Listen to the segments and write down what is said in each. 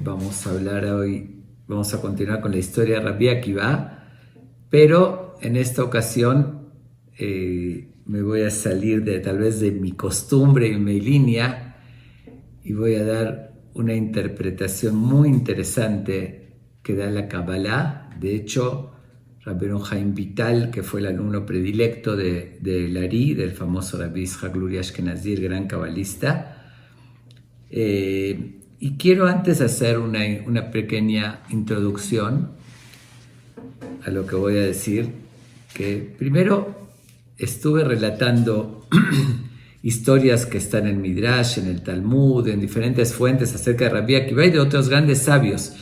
Vamos a hablar hoy, vamos a continuar con la historia de Rabbi Akiva, pero en esta ocasión me voy a salir tal vez de mi costumbre y mi línea y voy a dar una interpretación muy interesante que da la Kabbalah. De hecho, Rabbi Haim Vital, que fue el alumno predilecto de Lari, del famoso Rabbi Yitzhak Luria Ashkenazi, el gran cabalista. Y quiero antes hacer una pequeña introducción a lo que voy a decir, que primero estuve relatando historias que están en Midrash, en el Talmud, en diferentes fuentes acerca de Rabbi Akiva y de otros grandes sabios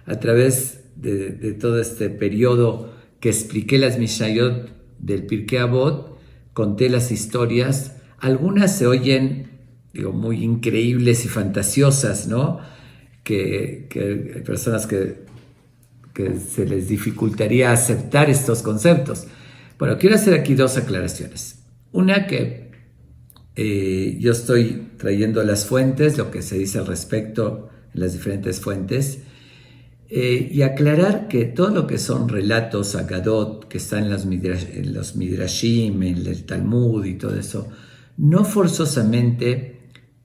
a través de todo este periodo que expliqué las Mishnayot del Pirkei Avot. Conté las historias, algunas se oyen muy increíbles y fantasiosas, ¿no? Que hay personas que se les dificultaría aceptar estos conceptos. Bueno, quiero hacer aquí dos aclaraciones. Una, que yo estoy trayendo las fuentes, lo que se dice al respecto en las diferentes fuentes, y aclarar que todo lo que son relatos, agadot, que están en los midrashim, en el Talmud y todo eso, no forzosamente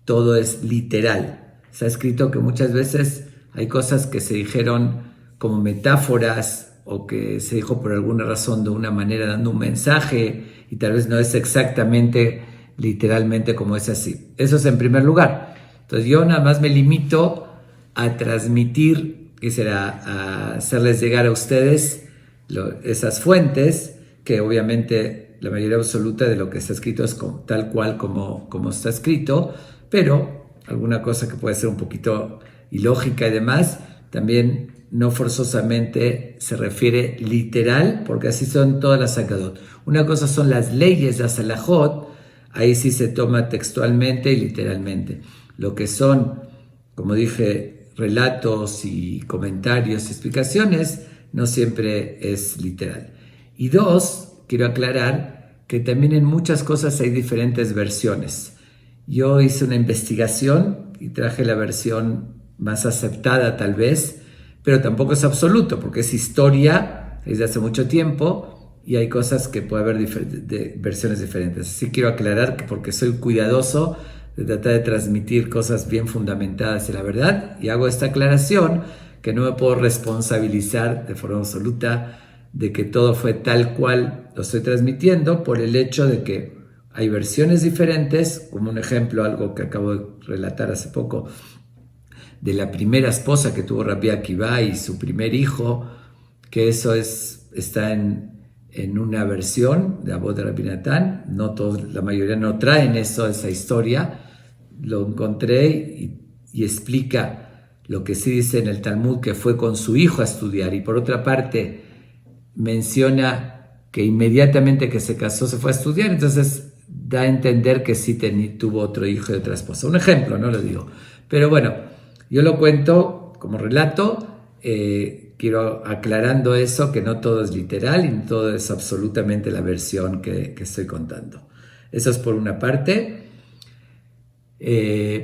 todo es literal. Se ha escrito que muchas veces hay cosas que se dijeron como metáforas o que se dijo por alguna razón de una manera dando un mensaje y tal vez no es exactamente literalmente como es así. Eso es en primer lugar. Entonces yo nada más me limito a transmitir, que será a hacerles llegar a ustedes esas fuentes, que obviamente la mayoría absoluta de lo que está escrito es tal cual como está escrito, pero alguna cosa que puede ser un poquito ilógica y demás, también no forzosamente se refiere literal, porque así son todas las Agadot. Una cosa son las leyes, las halajot, ahí sí se toma textualmente y literalmente. Lo que son, como dije, relatos y comentarios, explicaciones, no siempre es literal. Y dos, quiero aclarar que también en muchas cosas hay diferentes versiones. Yo hice una investigación y traje la versión más aceptada tal vez, pero tampoco es absoluto, porque es historia desde hace mucho tiempo y hay cosas que puede haber versiones diferentes. Así quiero aclarar que porque soy cuidadoso de tratar de transmitir cosas bien fundamentadas en la verdad, y hago esta aclaración que no me puedo responsabilizar de forma absoluta de que todo fue tal cual lo estoy transmitiendo, por el hecho de que hay versiones diferentes, como un ejemplo, algo que acabo de relatar hace poco, de la primera esposa que tuvo Rabbi Akiva y su primer hijo, que eso está en una versión de Avot de Rabbi Natán. No todos, la mayoría no traen esa historia. Lo encontré y explica lo que sí dice en el Talmud, que fue con su hijo a estudiar, y por otra parte menciona que inmediatamente que se casó se fue a estudiar, entonces da a entender que sí tuvo otro hijo y otra esposa. Un ejemplo, no lo digo. Pero bueno, yo lo cuento como relato, quiero aclarando eso, que no todo es literal y no todo es absolutamente la versión que estoy contando. Eso es por una parte.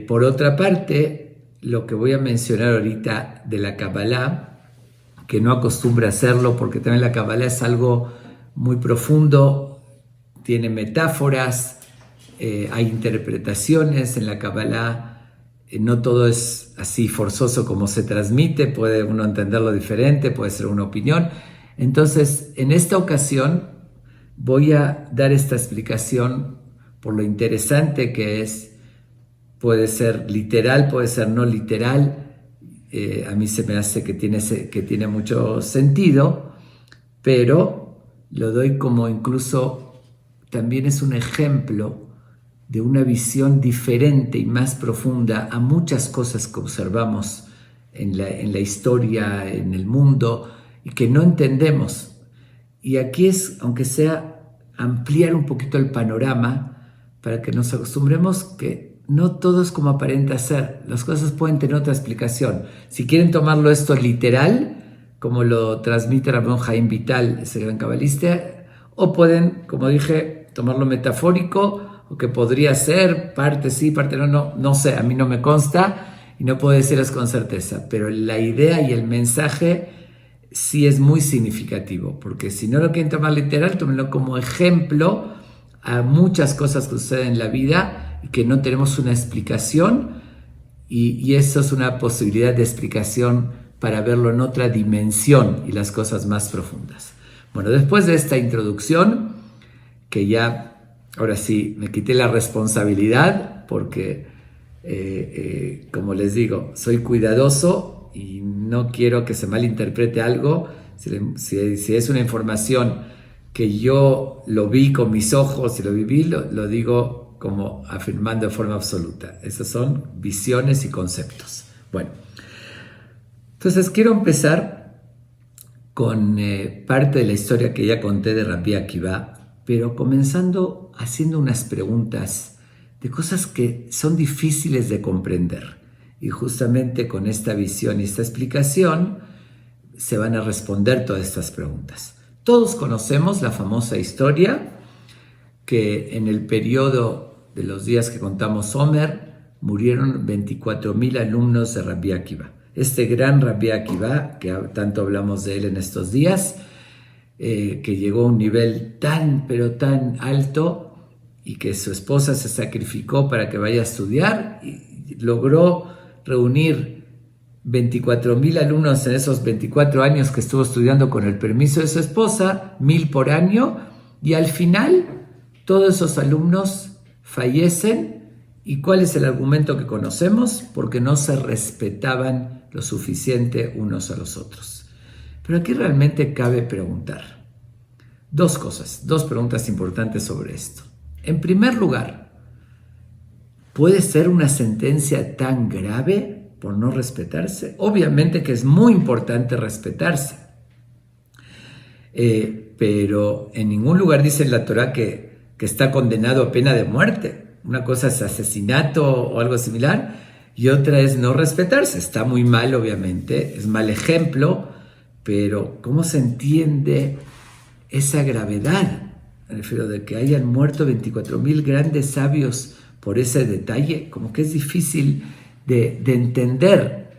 Por otra parte, lo que voy a mencionar ahorita de la Kabbalah, que no acostumbra hacerlo porque también la Kabbalah es algo muy profundo, tiene metáforas, hay interpretaciones en la Kabbalah, no todo es así forzoso como se transmite, puede uno entenderlo diferente, puede ser una opinión. Entonces, en esta ocasión voy a dar esta explicación por lo interesante que es. Puede ser literal, puede ser no literal. A mí se me hace que tiene mucho sentido, pero lo doy como incluso también es un ejemplo de una visión diferente y más profunda a muchas cosas que observamos en la historia, en el mundo, y que no entendemos. Y aquí es, aunque sea, ampliar un poquito el panorama para que nos acostumbremos que no todo es como aparenta ser. Las cosas pueden tener otra explicación. Si quieren tomarlo esto literal, como lo transmite Rabbi Haim Vital, ese gran cabalista, o pueden, como dije, tomarlo metafórico, o que podría ser parte sí, parte no sé, a mí no me consta, y no puedo decirles con certeza, pero la idea y el mensaje sí es muy significativo, porque si no lo quieren tomar literal, tómenlo como ejemplo a muchas cosas que suceden en la vida y que no tenemos una explicación, y eso es una posibilidad de explicación para verlo en otra dimensión y las cosas más profundas. Bueno, después de esta introducción, que ya, ahora sí, me quité la responsabilidad porque, como les digo, soy cuidadoso y no quiero que se malinterprete algo. Si es una información que yo lo vi con mis ojos y lo viví, lo digo como afirmando de forma absoluta. Esas son visiones y conceptos. Bueno, entonces quiero empezar con parte de la historia que ya conté de Rabbi Akiva, pero comenzando haciendo unas preguntas de cosas que son difíciles de comprender. Y justamente con esta visión y esta explicación se van a responder todas estas preguntas. Todos conocemos la famosa historia que en el periodo de los días que contamos Omer murieron 24,000 alumnos de Rabbi Akiva. Este gran Rabbi Akiva, que tanto hablamos de él en estos días, que llegó a un nivel tan, pero tan alto, y que su esposa se sacrificó para que vaya a estudiar, y logró reunir 24,000 alumnos en esos 24 años que estuvo estudiando con el permiso de su esposa, 1,000 por año, y al final todos esos alumnos fallecen. ¿Y cuál es el argumento que conocemos? Porque no se respetaban lo suficiente unos a los otros. Pero aquí realmente cabe preguntar dos cosas, dos preguntas importantes sobre esto. En primer lugar, ¿puede ser una sentencia tan grave por no respetarse? Obviamente que es muy importante respetarse, pero en ningún lugar dice en la Torá que está condenado a pena de muerte. Una cosa es asesinato o algo similar, y otra es no respetarse. Está muy mal, obviamente, es mal ejemplo, pero ¿cómo se entiende esa gravedad? Me refiero de que hayan muerto 24,000 grandes sabios por ese detalle, como que es difícil de entender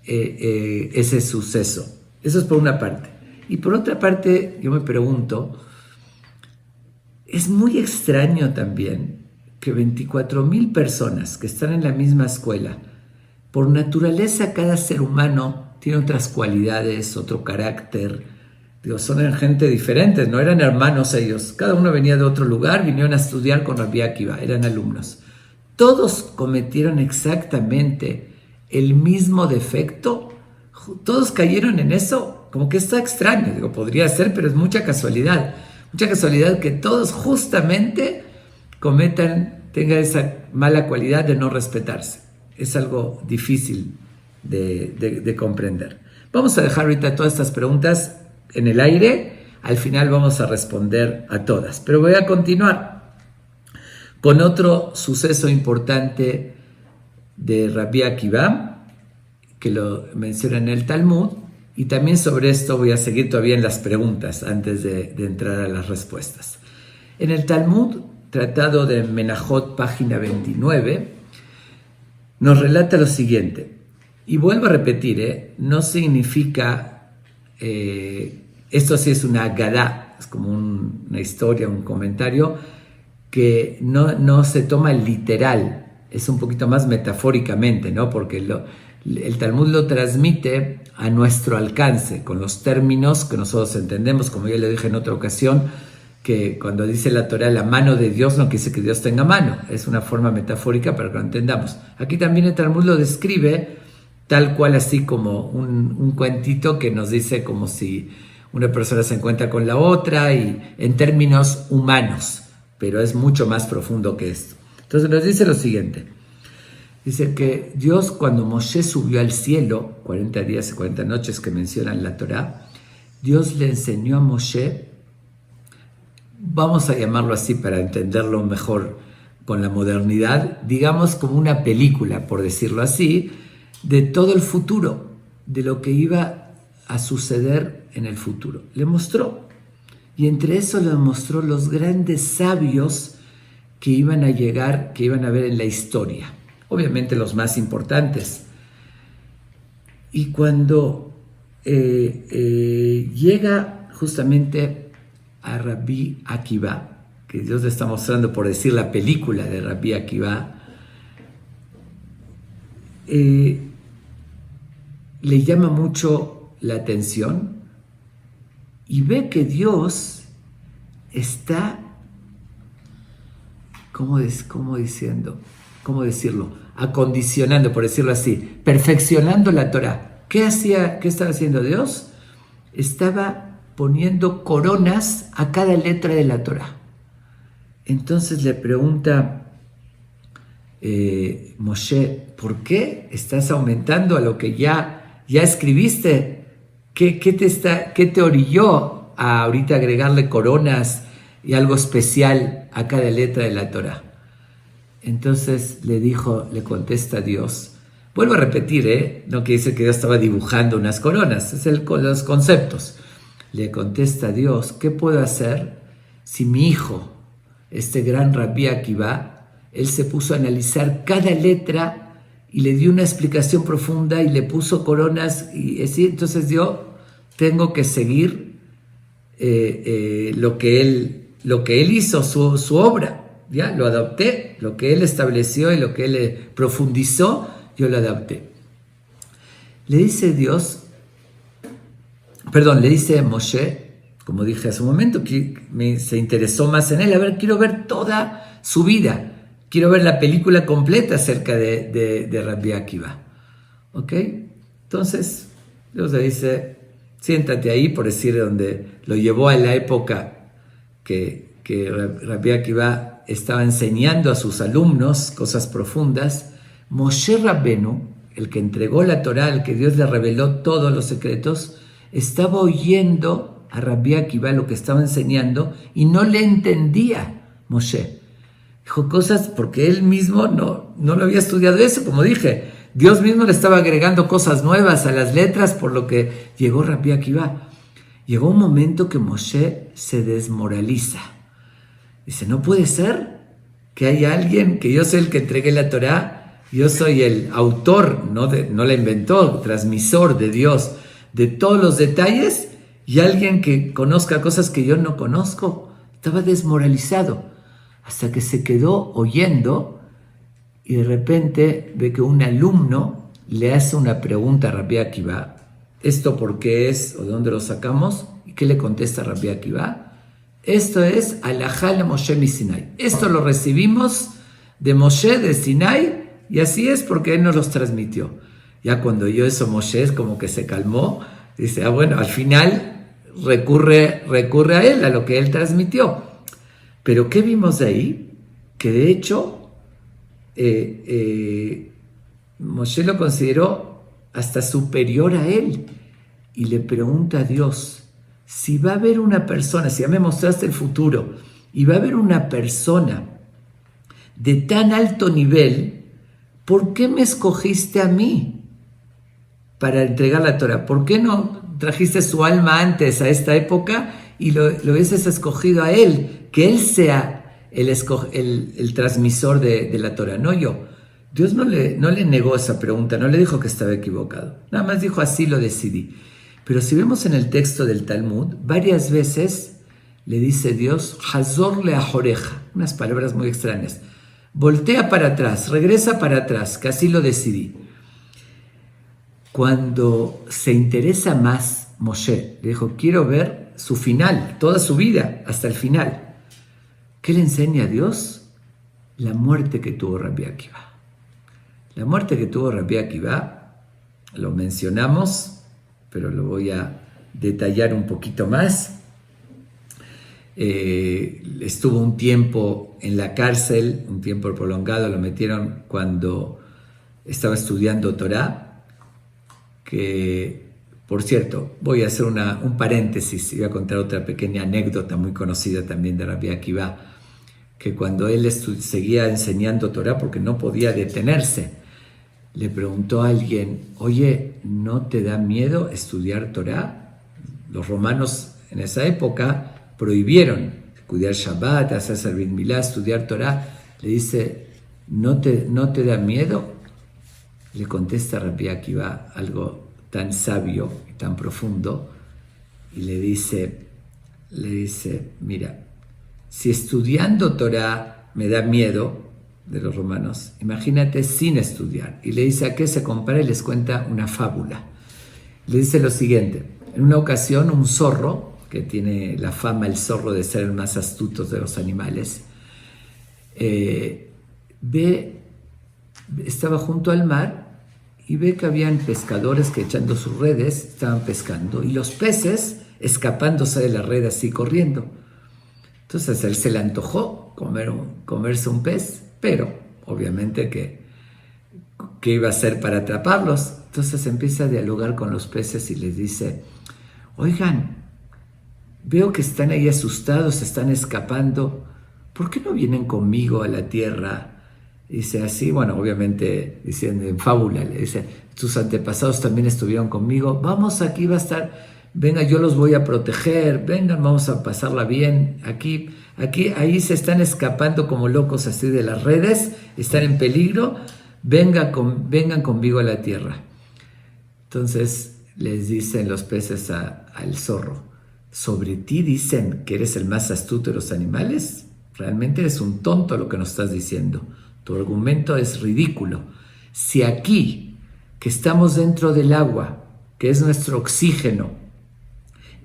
ese suceso. Eso es por una parte. Y por otra parte, yo me pregunto, es muy extraño también que 24,000 personas que están en la misma escuela, por naturaleza cada ser humano tiene otras cualidades, otro carácter. Digo, son gente diferente, no eran hermanos ellos. Cada uno venía de otro lugar, vinieron a estudiar con Rabbi Akiva, eran alumnos. Todos cometieron exactamente el mismo defecto. Todos cayeron en eso. Como que está extraño. Digo, podría ser, pero es mucha casualidad. Mucha casualidad que todos justamente tengan esa mala cualidad de no respetarse. Es algo difícil de comprender. Vamos a dejar ahorita todas estas preguntas en el aire. Al final vamos a responder a todas. Pero voy a continuar con otro suceso importante de Rabbi Akiva, que lo menciona en el Talmud, y también sobre esto voy a seguir todavía en las preguntas antes de entrar a las respuestas. En el Talmud, Tratado de Menajot, página 29, nos relata lo siguiente, y vuelvo a repetir, no significa, esto sí es una agadá, es como una historia, un comentario, que no se toma literal, es un poquito más metafóricamente, ¿no? Porque el Talmud lo transmite a nuestro alcance, con los términos que nosotros entendemos, como ya le dije en otra ocasión, que cuando dice la Torá la mano de Dios no quiere decir que Dios tenga mano, es una forma metafórica para que lo entendamos. Aquí también el Talmud lo describe tal cual, así como un cuentito que nos dice como si una persona se encuentra con la otra, y en términos humanos, pero es mucho más profundo que esto. Entonces nos dice lo siguiente, dice que Dios, cuando Moshe subió al cielo, 40 días y 40 noches que menciona en la Torá, Dios le enseñó a Moshe, vamos a llamarlo así para entenderlo mejor con la modernidad, digamos como una película, por decirlo así, de todo el futuro, de lo que iba a suceder en el futuro. Le mostró, y entre eso le mostró los grandes sabios que iban a llegar, que iban a ver en la historia. Obviamente los más importantes, Y cuando llega justamente a Rabbi Akiva, que Dios le está mostrando, por decir, la película de Rabbi Akiva, le llama mucho la atención y ve que Dios está, ¿cómo decirlo? Acondicionando, por decirlo así, perfeccionando la Torah. ¿Qué estaba haciendo Dios? Estaba poniendo coronas a cada letra de la Torah. Entonces le pregunta Moshe, ¿por qué estás aumentando a lo que ya escribiste? ¿Qué te orilló a ahorita agregarle coronas y algo especial a cada letra de la Torah? Entonces le contesta Dios. Vuelvo a repetir, no quiere decir que Dios estaba dibujando unas coronas, los conceptos. Le contesta Dios, ¿qué puedo hacer si mi hijo, este gran Rabbi Akiva, él se puso a analizar cada letra y le dio una explicación profunda y le puso coronas? Y así, entonces yo tengo que seguir lo que él hizo, su obra. Ya lo adopté, lo que él estableció y lo que él profundizó, yo lo adapté. Le dice Moshe, como dije hace un momento, que se interesó más en él. A ver, quiero ver toda su vida, quiero ver la película completa acerca de Rabbi Akiva. ¿Ok? Entonces, Dios le dice, siéntate ahí, por decir, donde lo llevó a la época que Rabbi Akiva estaba enseñando a sus alumnos cosas profundas. Moshe Rabbenu, el que entregó la Torá, el que Dios le reveló todos los secretos, estaba oyendo a Rabbi Akiva lo que estaba enseñando y no le entendía Moshe. Dijo cosas porque él mismo no lo había estudiado eso, como dije. Dios mismo le estaba agregando cosas nuevas a las letras, por lo que llegó Rabbi Akiva. Llegó un momento que Moshe se desmoraliza. Dice, no puede ser que haya alguien, que yo soy el que entregué la Torá, yo soy el autor, no la inventó, transmisor de Dios, de todos los detalles, y alguien que conozca cosas que yo no conozco. Estaba desmoralizado, hasta que se quedó oyendo, y de repente ve que un alumno le hace una pregunta a Rabbi Akiva. ¿Esto por qué es o de dónde lo sacamos? ¿Y qué le contesta Rabbi Akiva? Esto es Alajá le Moshe mi Sinai. Esto lo recibimos de Moshe de Sinai, y así es porque él nos los transmitió. Ya cuando oyó eso Moshe es como que se calmó. Dice, bueno, al final recurre a él, a lo que él transmitió. Pero ¿qué vimos de ahí? Que de hecho Moshe lo consideró hasta superior a él, y le pregunta a Dios, si va a haber una persona, si ya me mostraste el futuro, y va a haber una persona de tan alto nivel, ¿por qué me escogiste a mí para entregar la Torah? ¿Por qué no trajiste su alma antes a esta época y lo hubieses escogido a él, que él sea el transmisor de la Torah, no yo? Dios no le negó esa pregunta, no le dijo que estaba equivocado, nada más dijo, así lo decidí. Pero si vemos en el texto del Talmud, varias veces le dice Dios, Hazor le ajoreja, unas palabras muy extrañas. Voltea para atrás, regresa para atrás, que así lo decidí. Cuando se interesa más Moshe, le dijo, quiero ver su final, toda su vida, hasta el final. ¿Qué le enseña a Dios? La muerte que tuvo Rabbi Akiva. La muerte que tuvo Rabbi Akiva, lo mencionamos, pero lo voy a detallar un poquito más. Estuvo un tiempo en la cárcel, un tiempo prolongado, lo metieron cuando estaba estudiando Torah, que, por cierto, voy a hacer un paréntesis y voy a contar otra pequeña anécdota muy conocida también de Rabbi Akiva, que cuando él seguía enseñando Torah, porque no podía detenerse, le preguntó a alguien, oye, ¿no te da miedo estudiar Torah? Los romanos en esa época prohibieron cuidar Shabbat, hacer servir Milá, estudiar Torah. Le dice, ¿no te da miedo? Le contesta Rabbi Akiva algo tan sabio y tan profundo, y le dice, mira, si estudiando Torah me da miedo de los romanos, imagínate sin estudiar. Y le dice a qué se compara y les cuenta una fábula. Le dice lo siguiente: en una ocasión un zorro, que tiene la fama el zorro de ser el más astuto de los animales, estaba junto al mar y ve que habían pescadores que echando sus redes estaban pescando y los peces escapándose de la red así corriendo. Entonces a él se le antojó comerse un pez, pero obviamente ¿qué iba a hacer para atraparlos? Entonces empieza a dialogar con los peces y les dice: oigan, veo que están ahí asustados, están escapando, ¿por qué no vienen conmigo a la tierra? Dice así, bueno, obviamente diciendo en fábula, le dice: tus antepasados también estuvieron conmigo, vamos, aquí va a estar, venga, yo los voy a proteger, vengan, vamos a pasarla bien, ahí se están escapando como locos así de las redes, están en peligro, vengan conmigo a la tierra. Entonces les dicen los peces al zorro: ¿sobre ti dicen que eres el más astuto de los animales? Realmente eres un tonto lo que nos estás diciendo. Tu argumento es ridículo. Si aquí, que estamos dentro del agua, que es nuestro oxígeno,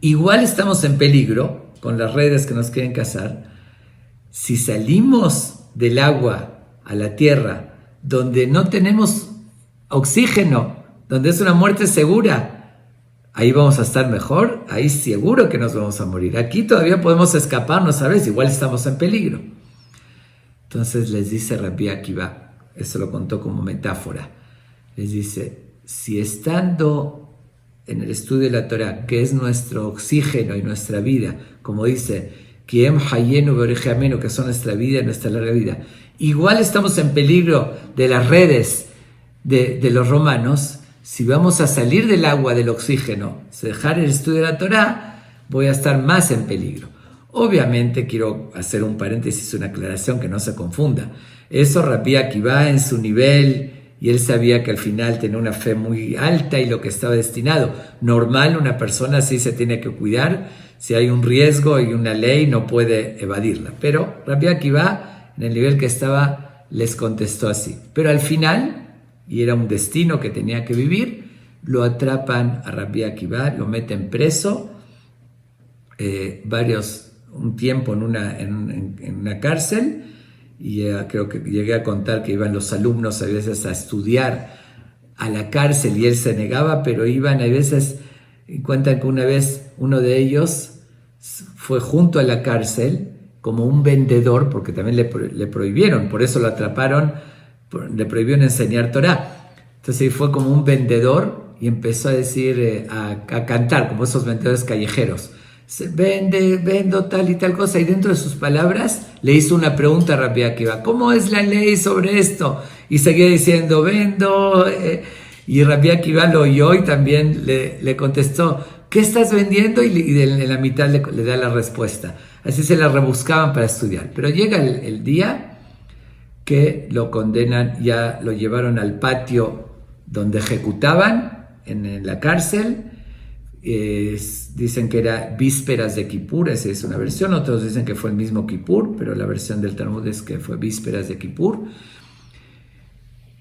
igual estamos en peligro con las redes que nos quieren cazar, si salimos del agua a la tierra, donde no tenemos oxígeno, donde es una muerte segura, ahí vamos a estar mejor, ahí seguro que nos vamos a morir. Aquí todavía podemos escaparnos, ¿sabes? Igual estamos en peligro. Entonces les dice Rabbi Akiva, eso lo contó como metáfora, les dice: si estando en el estudio de la Torah, que es nuestro oxígeno y nuestra vida, como dice, Kiem Hayenu Beorejeamenu, que son nuestra vida y nuestra larga vida, igual estamos en peligro de las redes de los romanos, si vamos a salir del agua, del oxígeno, dejar el estudio de la Torah, voy a estar más en peligro. Obviamente quiero hacer un paréntesis, una aclaración, que no se confunda. Eso Rabbi Akiva en su nivel, y él sabía que al final tenía una fe muy alta y lo que estaba destinado. Normal, una persona así se tiene que cuidar. Si hay un riesgo y una ley, no puede evadirla. Pero Rabbi Akiva, en el nivel que estaba, les contestó así. Pero al final, y era un destino que tenía que vivir, lo atrapan a Rabbi Akiva, lo meten preso, un tiempo en una cárcel, y creo que llegué a contar que iban los alumnos a veces a estudiar a la cárcel y él se negaba, pero iban a veces, y cuentan que una vez uno de ellos fue junto a la cárcel como un vendedor, porque también le prohibieron, por eso lo atraparon, le prohibieron enseñar Torah. Entonces fue como un vendedor y empezó a decir, a cantar, como esos vendedores callejeros: vendo tal y tal cosa, y dentro de sus palabras le hizo una pregunta a Rabbi Akiva: ¿cómo es la ley sobre esto? Y seguía diciendo: vendo, y Rabbi Akiva lo oyó y también le contestó: ¿qué estás vendiendo? Y en la mitad le da la respuesta. Así se la rebuscaban para estudiar. Pero llega el día que lo condenan, ya lo llevaron al patio donde ejecutaban en la cárcel. Dicen que era vísperas de Kippur, esa es una versión, otros dicen que fue el mismo Kippur, pero la versión del Talmud es que fue vísperas de Kippur,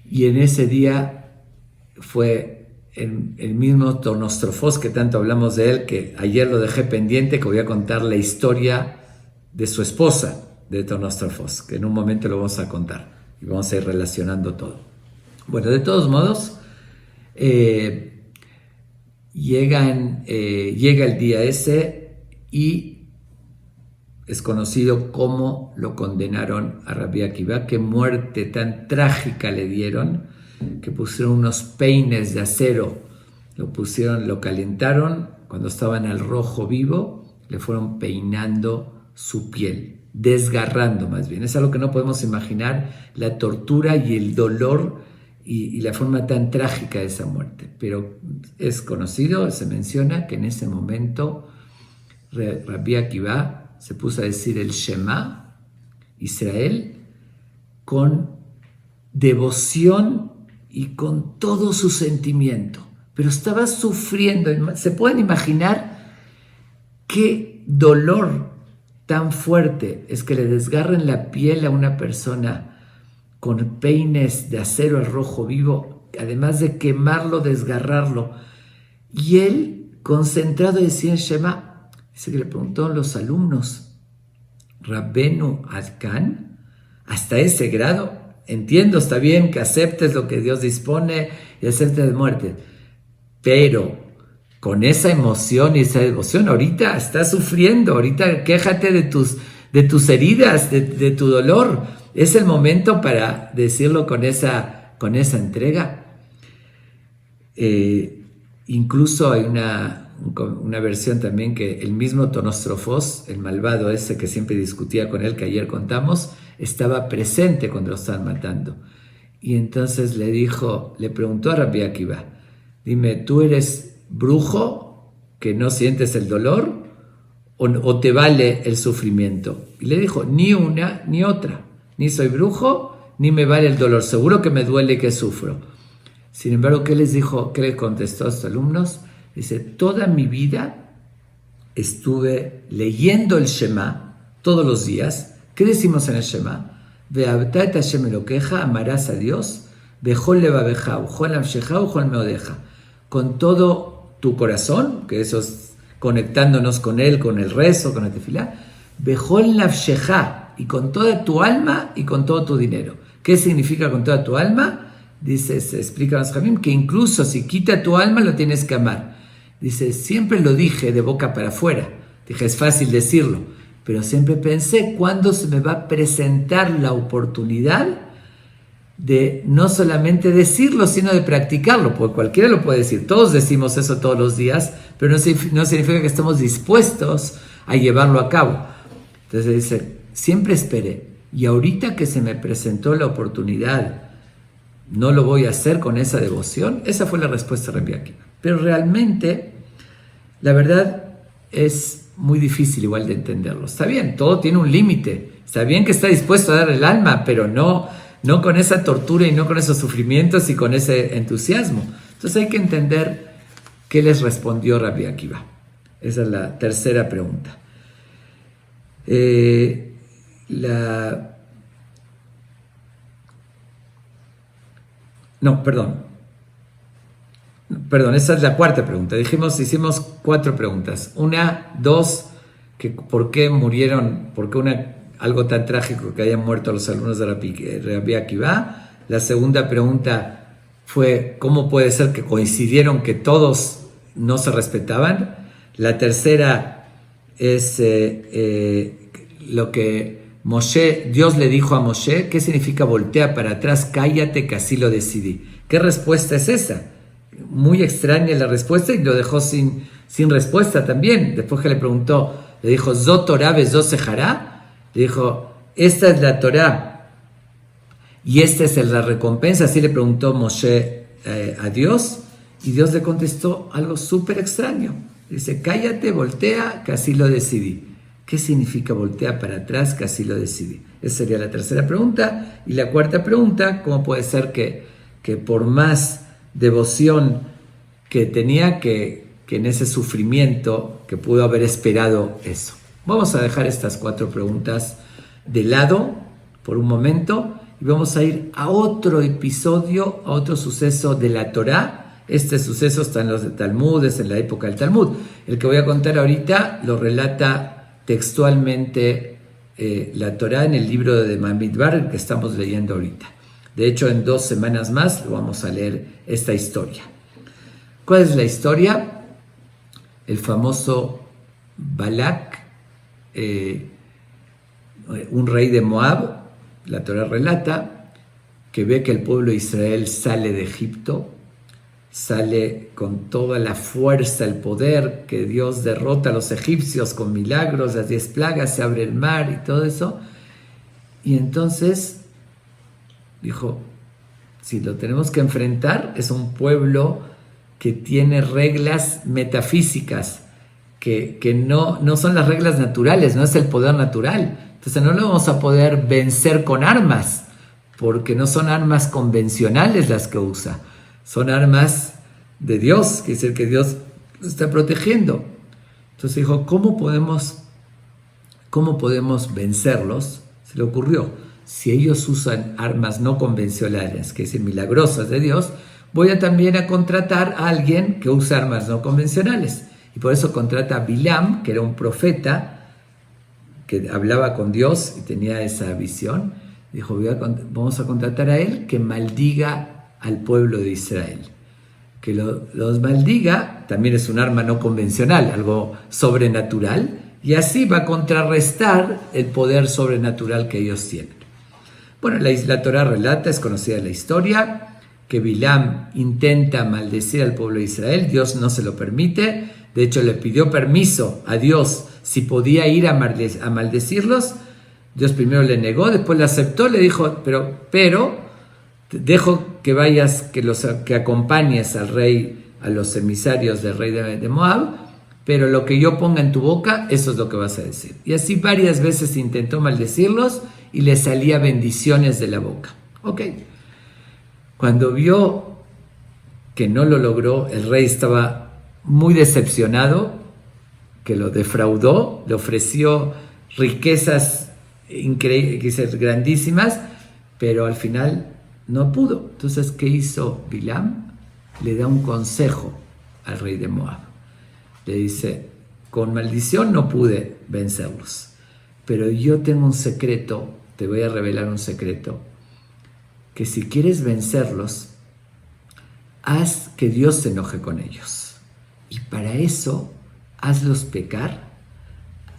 y en ese día fue el mismo Tornostrofos, que tanto hablamos de él, que ayer lo dejé pendiente, que voy a contar la historia de su esposa, de Tornostrofos, que en un momento lo vamos a contar, y vamos a ir relacionando todo. Bueno, de todos modos, llega el día ese y es conocido cómo lo condenaron a Rabbi Akiva, qué muerte tan trágica le dieron, que pusieron unos peines de acero, lo calentaron, cuando estaba en el rojo vivo, le fueron peinando su piel, desgarrando más bien. Es algo que no podemos imaginar, la tortura y el dolor y la forma tan trágica de esa muerte. Pero es conocido, se menciona que en ese momento Rabbi Akiva se puso a decir el Shema Israel con devoción y con todo su sentimiento, pero estaba sufriendo. ¿Se pueden imaginar qué dolor tan fuerte es que le desgarren la piel a una persona con peines de acero al rojo vivo, además de quemarlo, desgarrarlo? Y él, concentrado, decía en Shema, dice que le preguntó a los alumnos, Rabbenu Adkan, hasta ese grado, entiendo, está bien que aceptes lo que Dios dispone y aceptes de muerte, pero con esa emoción y esa devoción, ahorita estás sufriendo, ahorita quéjate de tus heridas, de tu dolor. Es el momento para decirlo con esa entrega. Incluso hay una versión también que el mismo Tonostrofos, el malvado ese que siempre discutía con él, que ayer contamos, estaba presente cuando lo estaban matando. Y entonces le preguntó a Rabbi Akiva, dime, ¿tú eres brujo que no sientes el dolor o te vale el sufrimiento? Y le dijo, ni una ni otra, ni soy brujo ni me vale el dolor, seguro que me duele y que sufro. Sin embargo, ¿qué les dijo? ¿Qué le contestó a sus alumnos? Dice, toda mi vida estuve leyendo el Shema todos los días. ¿Qué decimos en el Shema? Ve'avta et Hashem Elokeja, amarás a Dios, bechol levaveja, uchol nafsheja, uchol meodeja, con todo tu corazón, que eso es conectándonos con Él, con el rezo, con la tefilá, bechol nafsheja, y con toda tu alma y con todo tu dinero. ¿Qué significa con toda tu alma? Dice, se explica en los Jamim, que incluso si quita tu alma lo tienes que amar. Dice, siempre lo dije de boca para afuera. Dije, es fácil decirlo, pero siempre pensé, ¿cuándo se me va a presentar la oportunidad de no solamente decirlo, sino de practicarlo? Porque cualquiera lo puede decir, todos decimos eso todos los días, pero no significa que estemos dispuestos a llevarlo a cabo. Entonces dice, siempre esperé, y ahorita que se me presentó la oportunidad, ¿no lo voy a hacer con esa devoción? Esa fue la respuesta de Rabbi Akiva. Pero realmente, la verdad, es muy difícil igual de entenderlo. Está bien, todo tiene un límite. Está bien que está dispuesto a dar el alma, pero no con esa tortura y no con esos sufrimientos y con ese entusiasmo. Entonces hay que entender qué les respondió Rabbi Akiva. Esa es la tercera pregunta. Perdón, esa es la cuarta pregunta. Hicimos 4 preguntas. 1, 2, que ¿por qué murieron? ¿Por qué algo tan trágico que hayan muerto los alumnos de Rabbi Akiva? La segunda pregunta fue, ¿cómo puede ser que coincidieron que todos no se respetaban? La tercera es lo que Dios le dijo a Moshe, ¿qué significa voltea para atrás? Cállate, que así lo decidí. ¿Qué respuesta es esa? Muy extraña la respuesta, y lo dejó sin respuesta también. Después que le preguntó, le dijo, Zot Torah vezot sejará, le dijo, esta es la Torah y esta es la recompensa. Así le preguntó Moshe a Dios, y Dios le contestó algo súper extraño. Dice, cállate, voltea, que así lo decidí. ¿Qué significa voltea para atrás, que así lo decidí? Esa sería la tercera pregunta. Y la cuarta pregunta, ¿cómo puede ser que por más devoción que tenía, que en ese sufrimiento, que pudo haber esperado eso? Vamos a dejar estas 4 preguntas de lado por un momento y vamos a ir a otro episodio, a otro suceso de la Torá. Este suceso está en los Talmud, es en la época del Talmud. El que voy a contar ahorita lo relata textualmente la Torá en el libro de Bamidbar que estamos leyendo ahorita. De hecho, en 2 semanas más lo vamos a leer esta historia. ¿Cuál es la historia? El famoso Balak, un rey de Moab, la Torá relata, que ve que el pueblo de Israel sale de Egipto, sale con toda la fuerza, el poder, que Dios derrota a los egipcios con milagros, las 10 plagas, se abre el mar y todo eso. Y entonces dijo, si lo tenemos que enfrentar, es un pueblo que tiene reglas metafísicas, que no son las reglas naturales, no es el poder natural. Entonces no lo vamos a poder vencer con armas, porque no son armas convencionales las que usa. Son armas de Dios, que es el que Dios lo está protegiendo. Entonces dijo, ¿cómo podemos vencerlos? Se le ocurrió, si ellos usan armas no convencionales, que es milagrosas de Dios, voy también a contratar a alguien que usa armas no convencionales. Y por eso contrata a Bilam, que era un profeta que hablaba con Dios y tenía esa visión. Dijo, vamos a contratar a él que maldiga al pueblo de Israel. Que los maldiga, también es un arma no convencional, algo sobrenatural, y así va a contrarrestar el poder sobrenatural que ellos tienen. Bueno, la Torá relata, es conocida la historia, que Bilam intenta maldecir al pueblo de Israel, Dios no se lo permite, de hecho le pidió permiso a Dios si podía ir a maldecirlos. Dios primero le negó, después le aceptó, le dijo, pero dejo que vayas, que acompañes al rey, a los emisarios del rey de Moab, pero lo que yo ponga en tu boca, eso es lo que vas a decir. Y así varias veces intentó maldecirlos y le salía bendiciones de la boca. Ok. Cuando vio que no lo logró, el rey estaba muy decepcionado, que lo defraudó, le ofreció riquezas increíbles, grandísimas, pero al final no pudo. Entonces, ¿qué hizo Bilam? Le da un consejo al rey de Moab. Le dice, con maldición no pude vencerlos, pero yo tengo un secreto, te voy a revelar un secreto, que si quieres vencerlos, haz que Dios se enoje con ellos. Y para eso, hazlos pecar,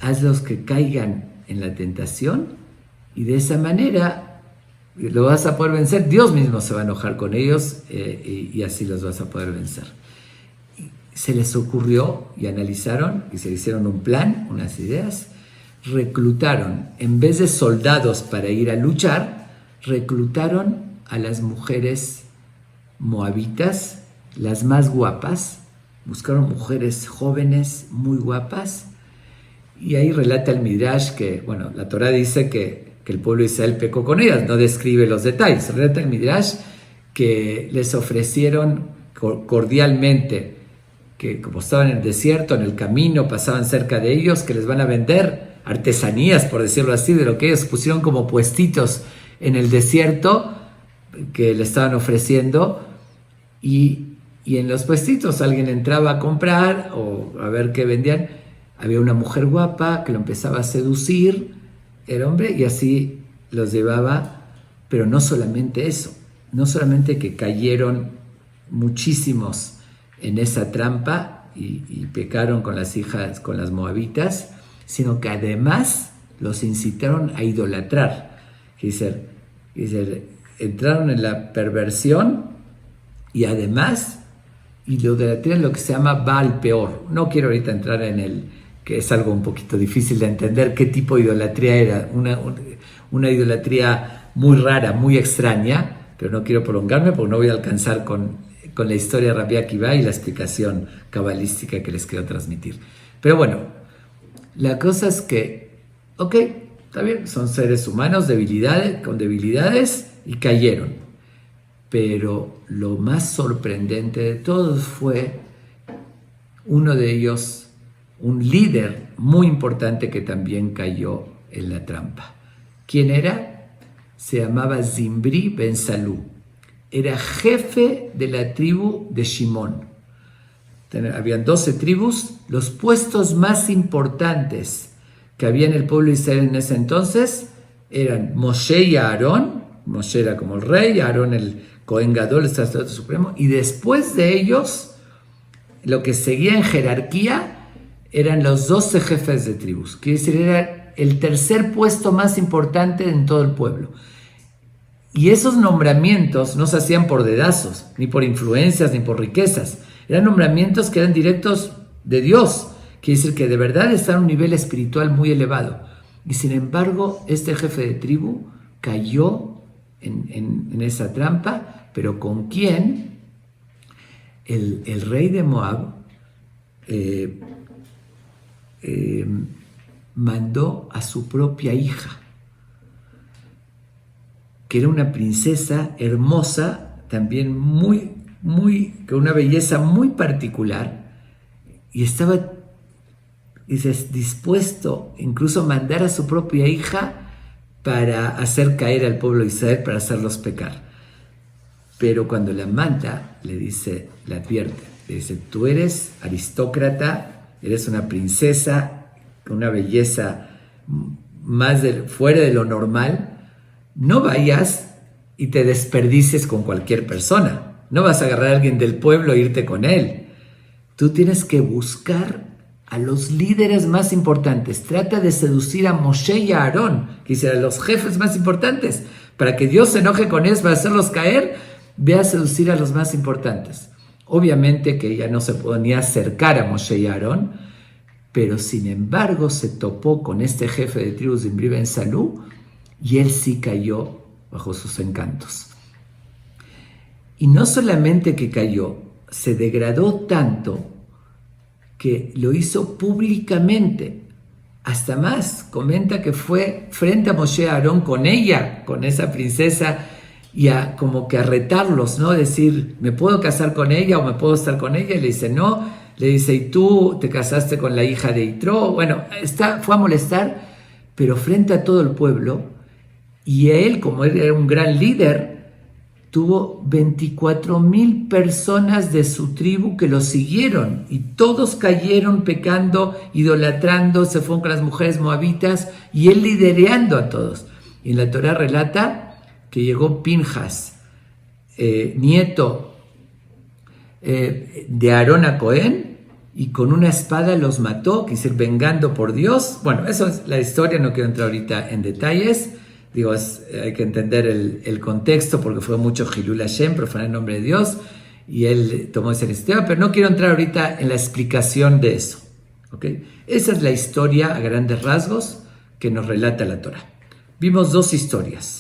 hazlos que caigan en la tentación, y de esa manera lo vas a poder vencer. Dios mismo se va a enojar con ellos y así los vas a poder vencer. Se les ocurrió y analizaron y se hicieron un plan, unas ideas. Reclutaron, en vez de soldados para ir a luchar, reclutaron a las mujeres moabitas, las más guapas. Buscaron mujeres jóvenes, muy guapas. Y ahí relata el Midrash que, bueno, la Torá dice que el pueblo de Israel pecó con ellas, no describe los detalles. Relata el Midrash que les ofrecieron cordialmente, que como estaban en el desierto, en el camino, pasaban cerca de ellos, que les van a vender artesanías, por decirlo así, de lo que ellos pusieron como puestitos en el desierto, que le estaban ofreciendo, y en los puestitos alguien entraba a comprar o a ver qué vendían. Había una mujer guapa que lo empezaba a seducir, el hombre, y así los llevaba. Pero no solamente eso, no solamente que cayeron muchísimos en esa trampa y pecaron con las hijas, con las moabitas, sino que además los incitaron a idolatrar. Dice, entraron en la perversión y además idolatraron lo que se llama Baal Peor. No quiero ahorita entrar en el, que es algo un poquito difícil de entender qué tipo de idolatría era, una idolatría muy rara, muy extraña, pero no quiero prolongarme porque no voy a alcanzar con la historia de Rabbi Akiva y la explicación cabalística que les quiero transmitir. Pero bueno, la cosa es que, ok, está bien, son seres humanos, con debilidades, y cayeron. Pero lo más sorprendente de todos fue uno de ellos, un líder muy importante que también cayó en la trampa. ¿Quién era? Se llamaba Zimbri ben Salú. Era jefe de la tribu de Shimón. Habían 12 tribus. Los puestos más importantes que había en el pueblo de Israel en ese entonces eran Moshe y Aarón. Moshe era como el rey, Aarón el Cohen Gadol, el sacerdote supremo, y después de ellos, lo que seguía en jerarquía eran los 12 jefes de tribus. Quiere decir, era el tercer puesto más importante en todo el pueblo. Y esos nombramientos no se hacían por dedazos, ni por influencias, ni por riquezas. Eran nombramientos que eran directos de Dios. Quiere decir que de verdad está a un nivel espiritual muy elevado. Y sin embargo, este jefe de tribu cayó en esa trampa. ¿Pero con quién? El rey de Moab mandó a su propia hija, que era una princesa hermosa, también muy con una belleza muy particular, y estaba dispuesto incluso a mandar a su propia hija para hacer caer al pueblo de Israel, para hacerlos pecar. Pero cuando la manda, le advierte, le dice: tú eres aristócrata, eres una princesa con una belleza fuera de lo normal, no vayas y te desperdicies con cualquier persona, no vas a agarrar a alguien del pueblo e irte con él. Tú tienes que buscar a los líderes más importantes, trata de seducir a Moshe y a Aarón, que dicen a los jefes más importantes, para que Dios se enoje con ellos, para hacerlos caer. Ve a seducir a los más importantes. Obviamente que ella no se podía acercar a Moshe y a Aarón, pero sin embargo se topó con este jefe de tribu Zimri ben Salú, y él sí cayó bajo sus encantos. Y no solamente que cayó, se degradó tanto que lo hizo públicamente. Hasta más, comenta que fue frente a Moshe y a Aarón con ella, con esa princesa, y como que a retarlos, ¿no? Decir, ¿me puedo casar con ella o me puedo estar con ella? Y le dice, no. Le dice, ¿y tú te casaste con la hija de Yitro? Bueno, fue a molestar, pero frente a todo el pueblo. Y él, como él era un gran líder, tuvo 24,000 personas de su tribu que lo siguieron. Y todos cayeron pecando, idolatrando, se fueron con las mujeres moabitas, y él lidereando a todos. Y en la Torá relata que llegó Pinjas, nieto de Aarón a Cohen, y con una espada los mató, quise decir, vengando por Dios. Bueno, eso es la historia, no quiero entrar ahorita en detalles. Digo, hay que entender el contexto, porque fue mucho Hilul Hashem, profanar el nombre de Dios, y él tomó esa iniciativa, pero no quiero entrar ahorita en la explicación de eso. ¿Okay? Esa es la historia a grandes rasgos que nos relata la Torá. Vimos dos historias.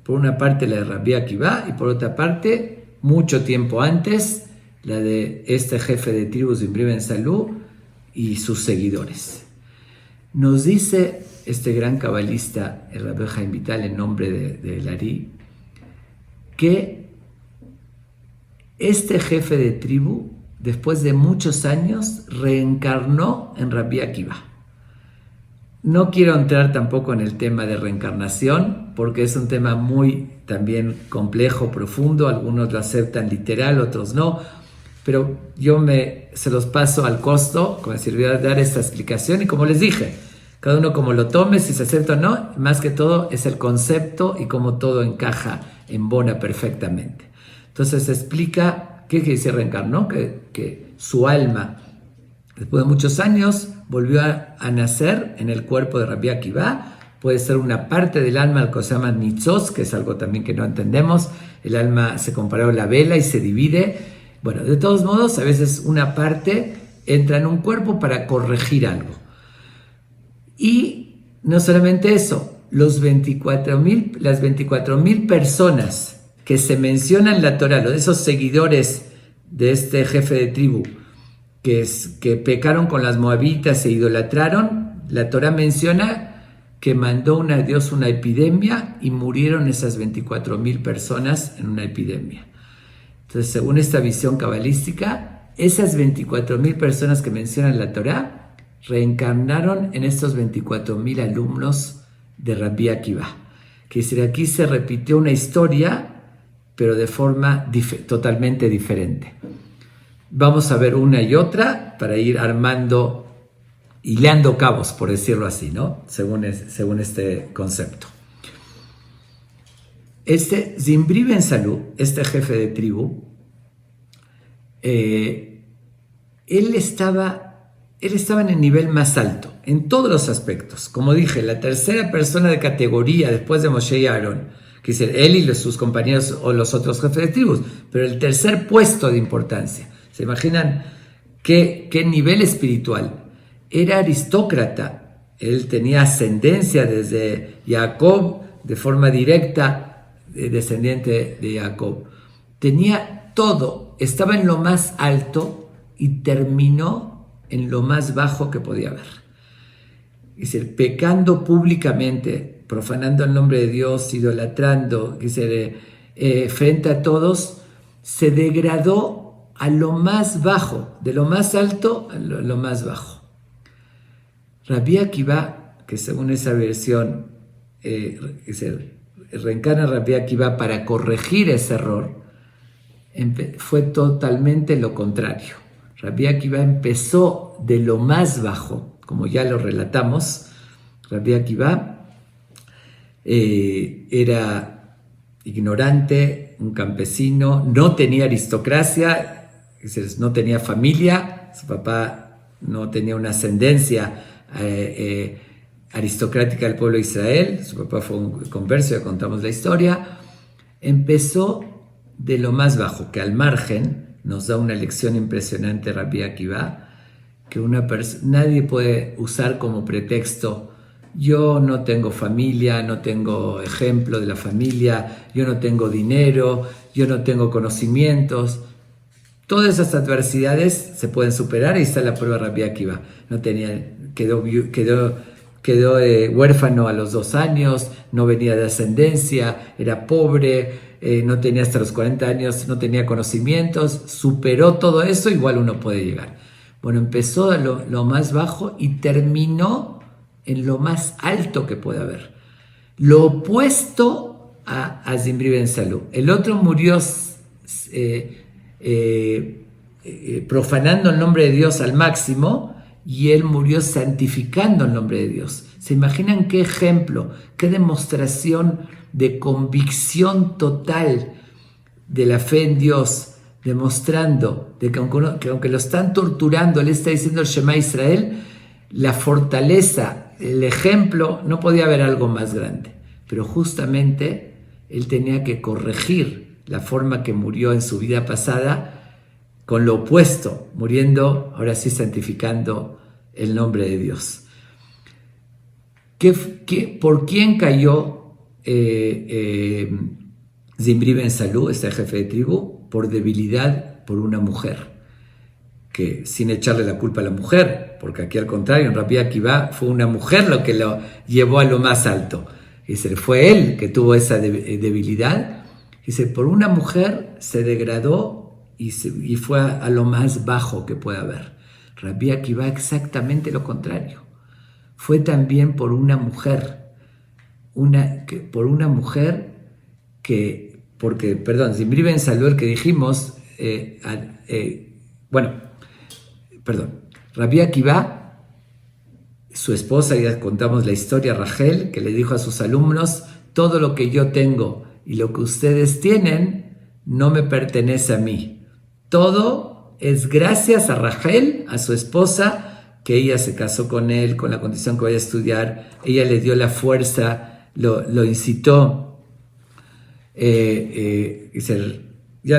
Por una parte la de Rabbi Akiva, y por otra parte, mucho tiempo antes, la de este jefe de tribu Zimri ben Salú y sus seguidores. Nos dice este gran cabalista, el Rabbi Chaim Vital, en nombre de Lari, que este jefe de tribu, después de muchos años, reencarnó en Rabbi Akiva. No quiero entrar tampoco en el tema de reencarnación, porque es un tema muy también complejo, profundo. Algunos lo aceptan literal, otros no. Pero se los paso al costo, como me sirvió de dar esta explicación. Y como les dije, cada uno como lo tome, si se acepta o no, más que todo es el concepto y cómo todo encaja, embona perfectamente. Entonces se explica qué quiere decir reencarnó, que su alma, después de muchos años, volvió a nacer en el cuerpo de Rabbi Akiva. Puede ser una parte del alma, al que se llama nitzos, que es algo también que no entendemos. El alma se comparó a la vela y se divide. Bueno, de todos modos, a veces una parte entra en un cuerpo para corregir algo. Y no solamente eso, las 24,000 personas que se mencionan en la Torá, de esos seguidores de este jefe de tribu, que pecaron con las moabitas e idolatraron, la Torá menciona que mandó a Dios una epidemia y murieron esas 24,000 personas en una epidemia. Entonces, según esta visión cabalística, esas 24,000 personas que menciona la Torá reencarnaron en estos 24,000 alumnos de Rabbi Akiva. Que decir, aquí se repitió una historia, pero de forma totalmente diferente. Vamos a ver una y otra para ir armando, hilando cabos, por decirlo así, ¿no? Según este concepto. Este Zimri ben Salú, este jefe de tribu, él estaba en el nivel más alto, en todos los aspectos. Como dije, la tercera persona de categoría después de Moshe y Aarón, que es él y sus compañeros o los otros jefes de tribus, pero el tercer puesto de importancia. ¿Se imaginan qué nivel espiritual? Era aristócrata, él tenía ascendencia desde Jacob, de forma directa, descendiente de Jacob. Tenía todo, estaba en lo más alto y terminó en lo más bajo que podía haber. Es decir, pecando públicamente, profanando el nombre de Dios, idolatrando, frente a todos, se degradó a lo más bajo, de lo más alto a lo más bajo. Rabbi Akiva, que según esa versión se reencarna Rabbi Akiva para corregir ese error, fue totalmente lo contrario. Rabbi Akiva empezó de lo más bajo, como ya lo relatamos. Rabbi Akiva era ignorante, un campesino, no tenía aristocracia, no tenía familia, su papá no tenía una ascendencia aristocrática del pueblo de Israel, su papá fue un converso, ya contamos la historia. Empezó de lo más bajo, que al margen nos da una lección impresionante Rabbi Akiva, que nadie puede usar como pretexto: yo no tengo familia, no tengo ejemplo de la familia, yo no tengo dinero, yo no tengo conocimientos. Todas esas adversidades se pueden superar. Ahí está la prueba de Rabbi Akiva. Quedó huérfano a los 2 años, no venía de ascendencia, era pobre, no tenía hasta los 40 años, no tenía conocimientos, superó todo eso, igual uno puede llegar. Bueno, empezó a lo más bajo y terminó en lo más alto que puede haber. Lo opuesto a Zimri ben Salú. El otro murió profanando el nombre de Dios al máximo, y él murió santificando el nombre de Dios. ¿Se imaginan qué ejemplo, qué demostración de convicción total de la fe en Dios, demostrando de que aunque lo están torturando, él está diciendo el Shema Israel, la fortaleza, el ejemplo, no podía haber algo más grande. Pero justamente él tenía que corregir la forma que murió en su vida pasada, con lo opuesto, muriendo, ahora sí santificando el nombre de Dios. ¿Por quién cayó Zimri ben Salú, este jefe de tribu? Por debilidad, por una mujer, que sin echarle la culpa a la mujer, porque aquí al contrario, en Rabbi Akiva fue una mujer lo que lo llevó a lo más alto. Fue él que tuvo esa debilidad. Por una mujer se degradó y fue a lo más bajo que puede haber. Rabbi Akiva exactamente lo contrario. Fue también por una mujer. Zimri ben Salú, el que dijimos, Rabbi Akiva, su esposa, ya contamos la historia, Rachel, que le dijo a sus alumnos: todo lo que yo tengo y lo que ustedes tienen no me pertenece a mí. Todo es gracias a Rachel, a su esposa, que ella se casó con él con la condición que vaya a estudiar. Ella le dio la fuerza, lo incitó. Ya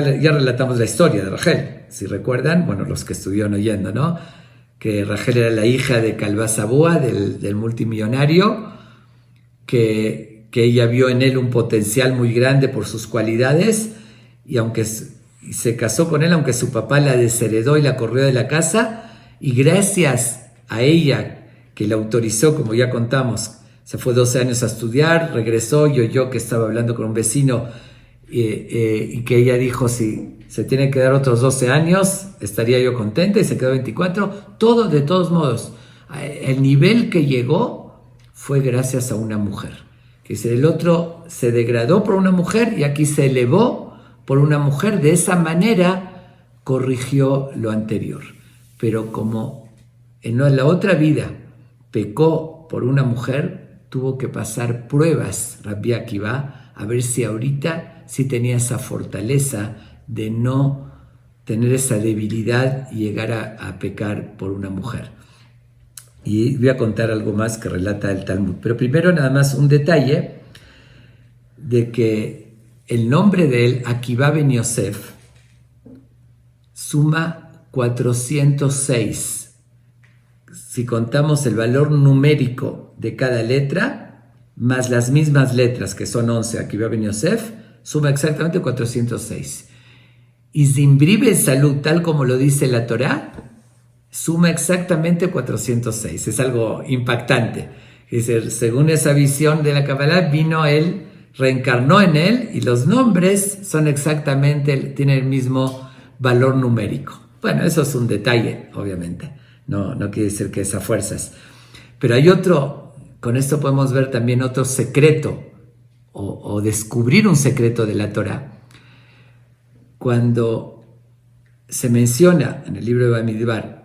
relatamos la historia de Rachel, si recuerdan, bueno, los que estuvieron oyendo, ¿no? Que Rachel era la hija de Calvá Sabúa, del multimillonario, que ella vio en él un potencial muy grande por sus cualidades, y aunque se casó con él, aunque su papá la desheredó y la corrió de la casa, y gracias a ella, que la autorizó, como ya contamos, se fue 12 años a estudiar, regresó, y oyó que estaba hablando con un vecino, y que ella dijo: si se tiene que dar otros 12 años, estaría yo contenta, y se quedó 24. Todo, de todos modos, el nivel que llegó fue gracias a una mujer. El otro se degradó por una mujer, y aquí se elevó por una mujer. De esa manera corrigió lo anterior. Pero como en la otra vida pecó por una mujer, tuvo que pasar pruebas Rabbi Akiva, a ver si ahorita sí tenía esa fortaleza de no tener esa debilidad y llegar a pecar por una mujer. Y voy a contar algo más que relata el Talmud. Pero primero nada más un detalle de que el nombre de él, Akiva ben Yosef, suma 406. Si contamos el valor numérico de cada letra, más las mismas letras, que son 11, Akiva ben Yosef, suma exactamente 406. Y Zimri ben Salú, tal como lo dice la Torá, suma exactamente 406. Es algo impactante. Según esa visión de la Kabbalah, vino él, reencarnó en él y los nombres son exactamente, tienen el mismo valor numérico. Bueno, eso es un detalle, obviamente. No quiere decir que es a fuerzas. Pero hay otro, con esto podemos ver también otro secreto o descubrir un secreto de la Torá. Cuando se menciona en el libro de Bamidbar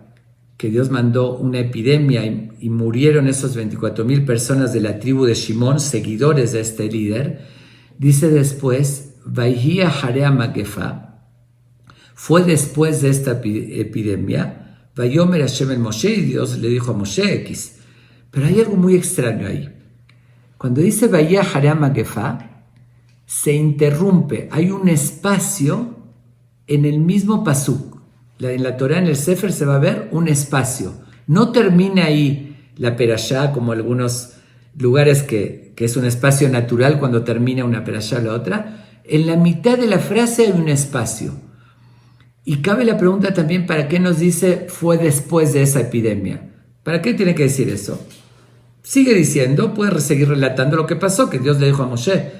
que Dios mandó una epidemia y murieron esos 24,000 personas de la tribu de Shimón, seguidores de este líder, dice después, Vayhia Harea Magefa, fue después de esta epidemia, Vayomer Hashem el Moshe, y Dios le dijo a Moshe X. Pero hay algo muy extraño ahí. Cuando dice Vayhia Harea Magefa, se interrumpe, hay un espacio en el mismo pasuk. En la Torá, en el Sefer, se va a ver un espacio. No termina ahí la perashá como algunos lugares que es un espacio natural cuando termina una perashá o la otra. En la mitad de la frase hay un espacio. Y cabe la pregunta también, ¿para qué nos dice fue después de esa epidemia? ¿Para qué tiene que decir eso? Sigue diciendo, puede seguir relatando lo que pasó, que Dios le dijo a Moshe.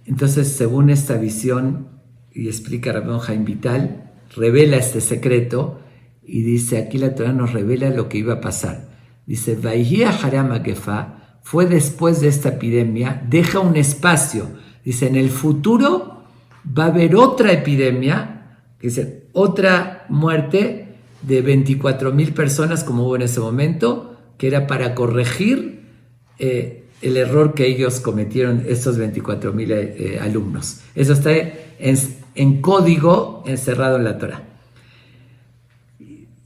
Entonces, según esta visión, y explica Rabbi Haim Vital, revela este secreto y dice, aquí la Torá nos revela lo que iba a pasar. Dice, Vayhia Harea Magefa, fue después de esta epidemia, deja un espacio. Dice, en el futuro va a haber otra epidemia, dice, otra muerte de 24,000 personas como hubo en ese momento, que era para corregir el error que ellos cometieron, estos 24,000 alumnos. Eso está en código encerrado en la Torá.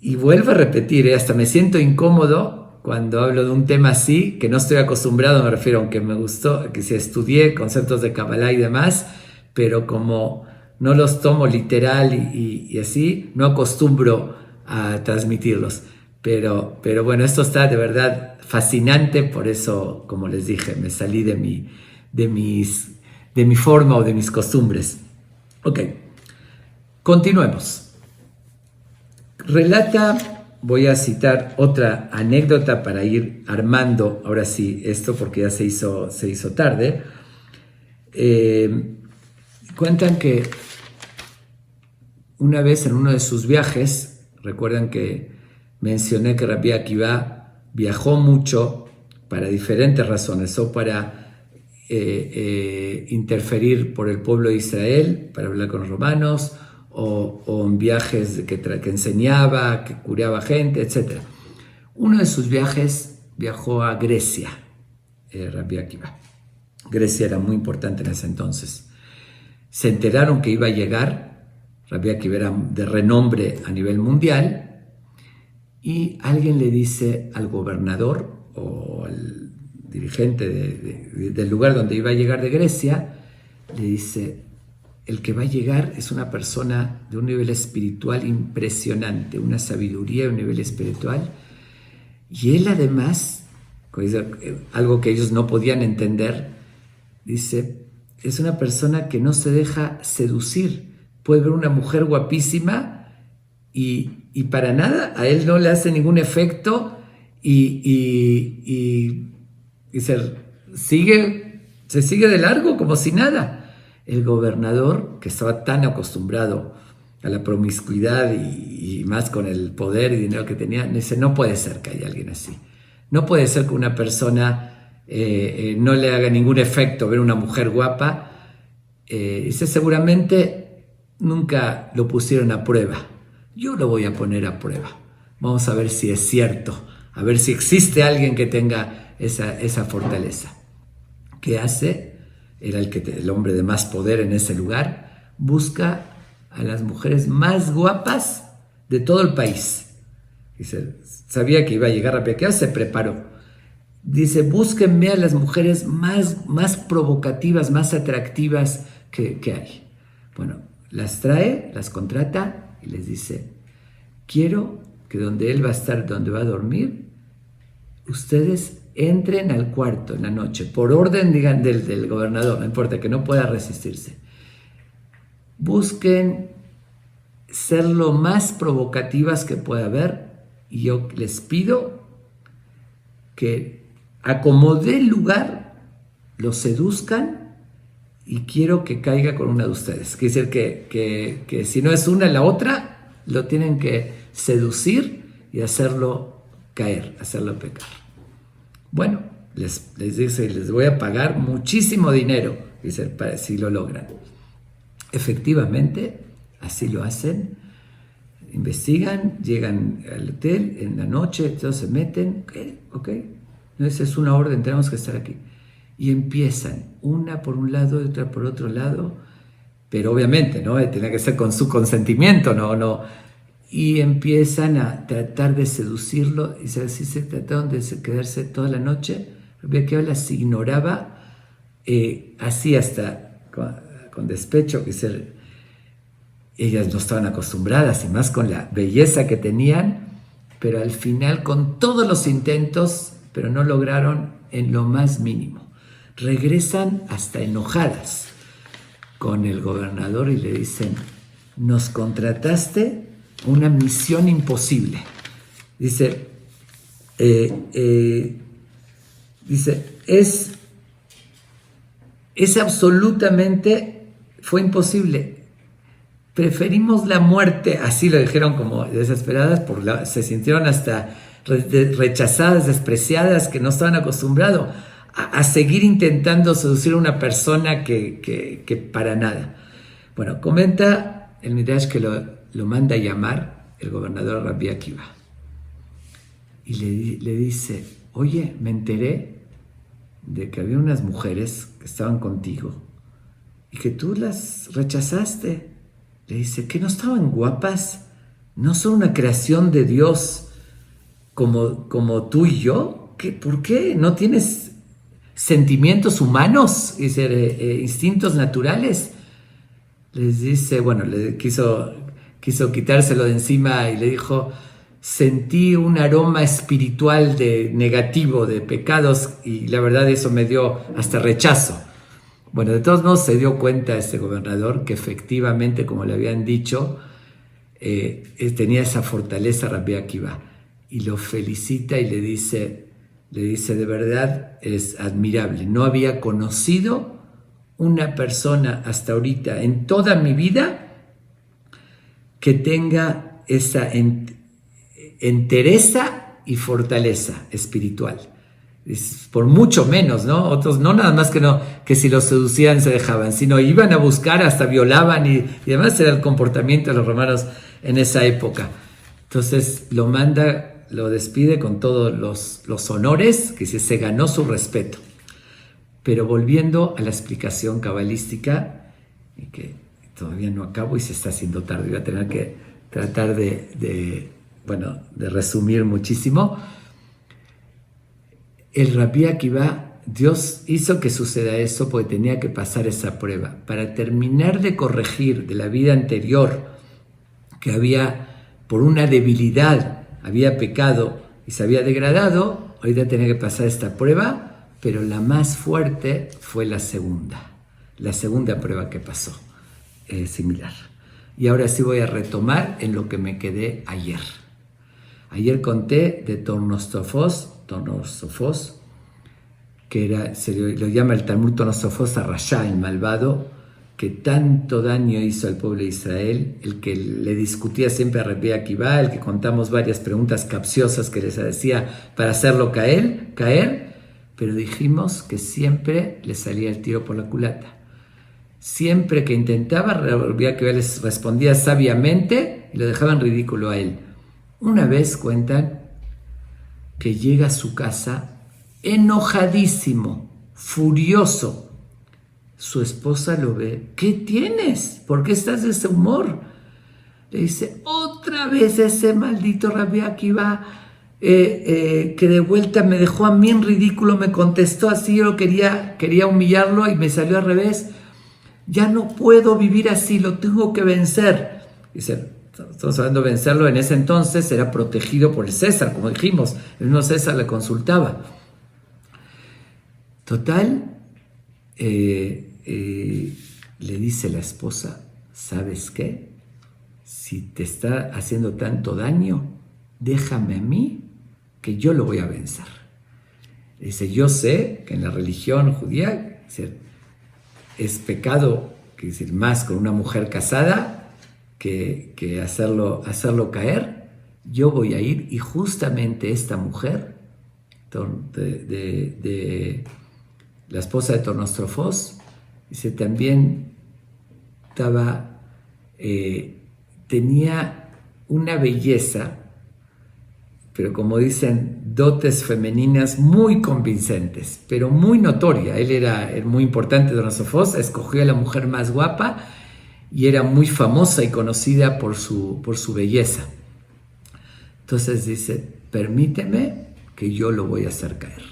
Y vuelvo a repetir, hasta me siento incómodo cuando hablo de un tema así, que no estoy acostumbrado, me refiero, aunque me gustó, que si estudié conceptos de Kabbalah y demás, pero como no los tomo literal y así, no acostumbro a transmitirlos. Pero bueno, esto está de verdad fascinante, por eso, como les dije, me salí de mi forma o de mis costumbres. Ok, continuemos. Relata, voy a citar otra anécdota para ir armando, ahora sí, esto porque ya se hizo tarde. Cuentan que una vez en uno de sus viajes, recuerdan que mencioné que Rabbi Akiva viajó mucho para diferentes razones, o para interferir por el pueblo de Israel, para hablar con los romanos, o en viajes que enseñaba, que curaba gente, etc. Uno de sus viajes viajó a Grecia, Rabbi Akiva. Grecia era muy importante en ese entonces. Se enteraron que iba a llegar, Rabbi Akiva era de renombre a nivel mundial, y alguien le dice al gobernador o al dirigente del lugar donde iba a llegar de Grecia, le dice, el que va a llegar es una persona de un nivel espiritual impresionante, una sabiduría, un nivel espiritual, y él además, algo que ellos no podían entender, dice, es una persona que no se deja seducir, puede ver una mujer guapísima y para nada, a él no le hace ningún efecto y se sigue de largo como si nada. El gobernador, que estaba tan acostumbrado a la promiscuidad y más con el poder y dinero que tenía, dice, no puede ser que haya alguien así. No puede ser que una persona no le haga ningún efecto ver una mujer guapa. Dice, seguramente nunca lo pusieron a prueba. Yo lo voy a poner a prueba. Vamos a ver si es cierto, a ver si existe alguien que tenga esa fortaleza. ¿Qué hace? Era el hombre de más poder en ese lugar. Busca a las mujeres más guapas de todo el país. Dice, sabía que iba a llegar a Pequea, se preparó. Dice, búsquenme a las mujeres más provocativas, más atractivas que hay. Bueno, las trae, las contrata y les dice, quiero que donde él va a estar, donde va a dormir, ustedes entren al cuarto en la noche, por orden del gobernador, no importa, que no pueda resistirse. Busquen ser lo más provocativas que pueda haber y yo les pido que acomode el lugar, los seduzcan y quiero que caiga con una de ustedes. Quiere decir que si no es una, la otra, lo tienen que seducir y hacerlo caer, hacerlo pecar. Bueno, les dice, les voy a pagar muchísimo dinero, dice, para si lo logran. Efectivamente, así lo hacen. Investigan, llegan al hotel en la noche, todos se meten, ok, no, esa es una orden, tenemos que estar aquí. Y empiezan, una por un lado y otra por otro lado, pero obviamente, ¿no? Tiene que ser con su consentimiento, no. Y empiezan a tratar de seducirlo, y así se trataron de quedarse toda la noche. Rabbi Akiva las ignoraba, así hasta con despecho, que ellas no estaban acostumbradas, y más con la belleza que tenían, pero al final, con todos los intentos, pero no lograron en lo más mínimo. Regresan hasta enojadas con el gobernador y le dicen, nos contrataste una misión imposible. Dice, es absolutamente, fue imposible. Preferimos la muerte, así lo dijeron como desesperadas, se sintieron hasta rechazadas, despreciadas, que no estaban acostumbrados a seguir intentando seducir a una persona que para nada. Bueno, comenta el Midrash que lo manda a llamar el gobernador Rabbi Akiva y le dice, oye, me enteré de que había unas mujeres que estaban contigo y que tú las rechazaste. Le dice, ¿que no estaban guapas? ¿No son una creación de Dios como tú y yo? ¿Por qué? ¿No tienes sentimientos humanos? Dice, instintos naturales. Les dice, bueno, le quiso quitárselo de encima y le dijo, sentí un aroma espiritual negativo, de pecados, y la verdad eso me dio hasta rechazo. Bueno, de todos modos se dio cuenta este gobernador que efectivamente, como le habían dicho, tenía esa fortaleza Rabbi Akiva, y lo felicita y le dice, de verdad es admirable. No había conocido una persona hasta ahorita en toda mi vida que tenga esa entereza y fortaleza espiritual. Por mucho menos, ¿no? Otros no nada más que si los seducían se dejaban, sino iban a buscar, hasta violaban, y además era el comportamiento de los romanos en esa época. Entonces lo manda, lo despide con todos los honores, que se ganó su respeto. Pero volviendo a la explicación cabalística, y que todavía no acabo y se está haciendo tarde, voy a tener que tratar de resumir muchísimo. El Rabbi Akiva, Dios hizo que suceda eso porque tenía que pasar esa prueba. Para terminar de corregir de la vida anterior, que había, por una debilidad, había pecado y se había degradado, ahorita tenía que pasar esta prueba, pero la más fuerte fue la segunda prueba que pasó, similar. Y ahora sí voy a retomar en lo que me quedé ayer. Ayer conté de Tornosofos, que lo llama el Talmud Tornosofos a Rasha, el malvado, que tanto daño hizo al pueblo de Israel, el que le discutía siempre a Rabbi Akiva, el que contamos varias preguntas capciosas que les decía para hacerlo caer, pero dijimos que siempre le salía el tiro por la culata. Siempre que intentaba, Rabbi Akiva les respondía sabiamente y lo dejaban ridículo a él. Una vez cuentan que llega a su casa enojadísimo, furioso. Su esposa lo ve. ¿Qué tienes? ¿Por qué estás de ese humor? Le dice, otra vez ese maldito Rabbi Akiva que de vuelta me dejó a mí en ridículo, me contestó así, yo quería humillarlo y me salió al revés. Ya no puedo vivir así, lo tengo que vencer. Dice, estamos hablando de vencerlo, en ese entonces era protegido por el César, como dijimos, el mismo César le consultaba. Total, le dice la esposa, ¿sabes qué? Si te está haciendo tanto daño, déjame a mí, que yo lo voy a vencer. Dice, yo sé que en la religión judía, es pecado, quiere decir, más con una mujer casada que hacerlo caer, yo voy a ir y justamente esta mujer, de la esposa de Tornostrofos, dice, también tenía una belleza, pero como dicen, dotes femeninas muy convincentes, pero muy notoria. Él era muy importante, Tornostrofos, escogió a la mujer más guapa y era muy famosa y conocida por su belleza. Entonces dice, permíteme que yo lo voy a hacer caer.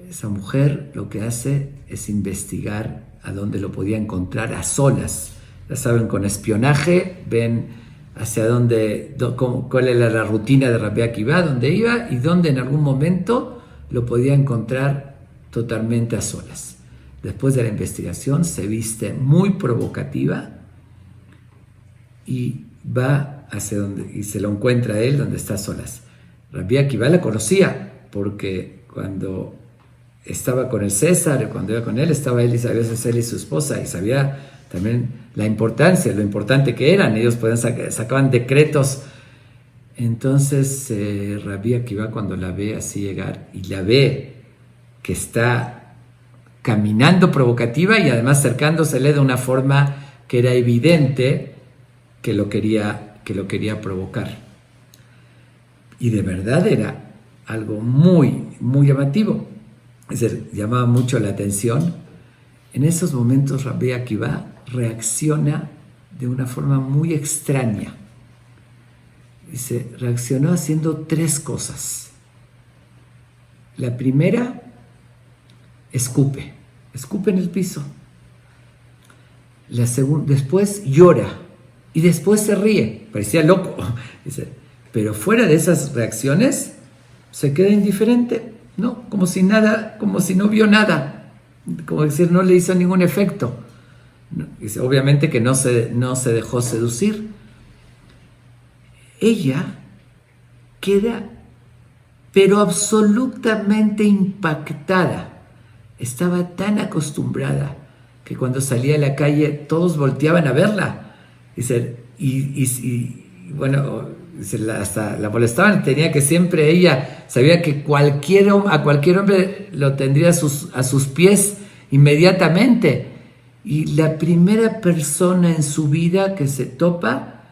Esa mujer lo que hace es investigar a dónde lo podía encontrar a solas. Ya saben, con espionaje ven hacia dónde, cuál era la rutina de Rabbi Akiva, dónde iba y dónde en algún momento lo podía encontrar totalmente a solas. Después de la investigación se viste muy provocativa y va hacia donde, y se lo encuentra a él donde está a solas. Rabbi Akiva la conocía porque cuando estaba con el César, cuando iba con él, estaba él y sabía él y su esposa, y sabía también lo importante que eran. Ellos sacaban decretos. Entonces Rabbi Akiva, cuando la ve así llegar y la ve que está caminando provocativa y además acercándosele de una forma que era evidente que lo quería provocar, y de verdad era algo muy, muy llamativo, es decir, llamaba mucho la atención. En esos momentos Rabbi Akiva reacciona de una forma muy extraña. Dice, reaccionó haciendo 3 cosas. La primera, escupe en el piso. La segunda, después llora y después se ríe, parecía loco. Dice, pero fuera de esas reacciones se queda indiferente, ¿no? Como si no vio nada, como decir, no le hizo ningún efecto. Dice, obviamente que no se dejó seducir. Ella queda pero absolutamente impactada. Estaba tan acostumbrada que cuando salía a la calle todos volteaban a verla. Dice, bueno, hasta la molestaban. Tenía que siempre, ella sabía que a cualquier hombre lo tendría a sus pies inmediatamente. Y la primera persona en su vida que se topa,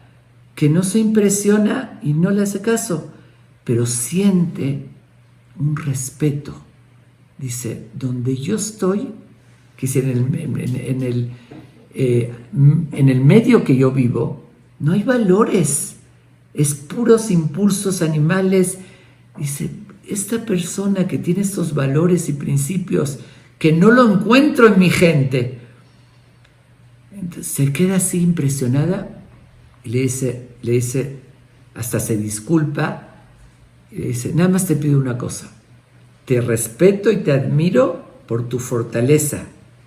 que no se impresiona y no le hace caso, pero siente un respeto. Dice, donde yo estoy, que es en el medio que yo vivo, no hay valores, es puros impulsos animales. Dice, esta persona que tiene estos valores y principios, que no lo encuentro en mi gente. Entonces se queda así impresionada y le dice, hasta se disculpa, y le dice, nada más te pido una cosa, te respeto y te admiro por tu fortaleza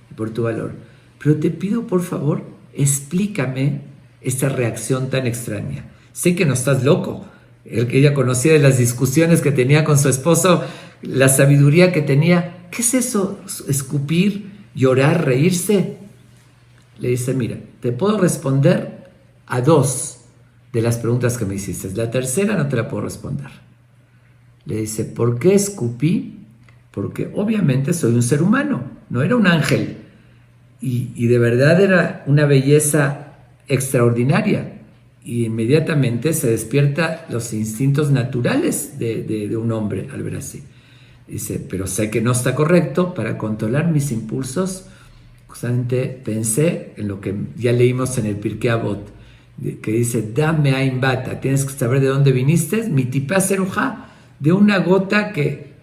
y por tu valor, pero te pido por favor, explícame esta reacción tan extraña. Sé que no estás loco. Ella conocía de las discusiones que tenía con su esposo, la sabiduría que tenía. ¿Qué es eso? ¿Escupir, llorar, reírse? Le dice, mira, te puedo responder a 2 de las preguntas que me hiciste. La tercera no te la puedo responder. Le dice, ¿por qué escupí? Porque obviamente soy un ser humano, no era un ángel. Y de verdad era una belleza extraordinaria. Y inmediatamente se despierta los instintos naturales de un hombre al ver así. Dice, pero sé que no está correcto. Para controlar mis impulsos, justamente pensé en lo que ya leímos en el Pirkei Avot, que dice, dame ain bata, tienes que saber de dónde viniste, mi tipá serujá, de una gota que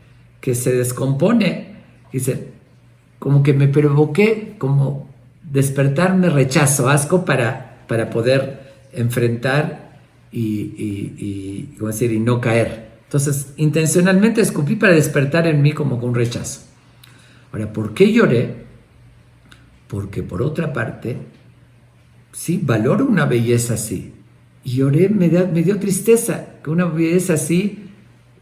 se descompone. Dice, como que me provoqué, como despertarme rechazo, asco para poder enfrentar y no caer. Entonces, intencionalmente escupí para despertar en mí como un rechazo. Ahora, ¿por qué lloré? Porque por otra parte, sí, valoro una belleza así. Y lloré, me dio tristeza que una belleza así,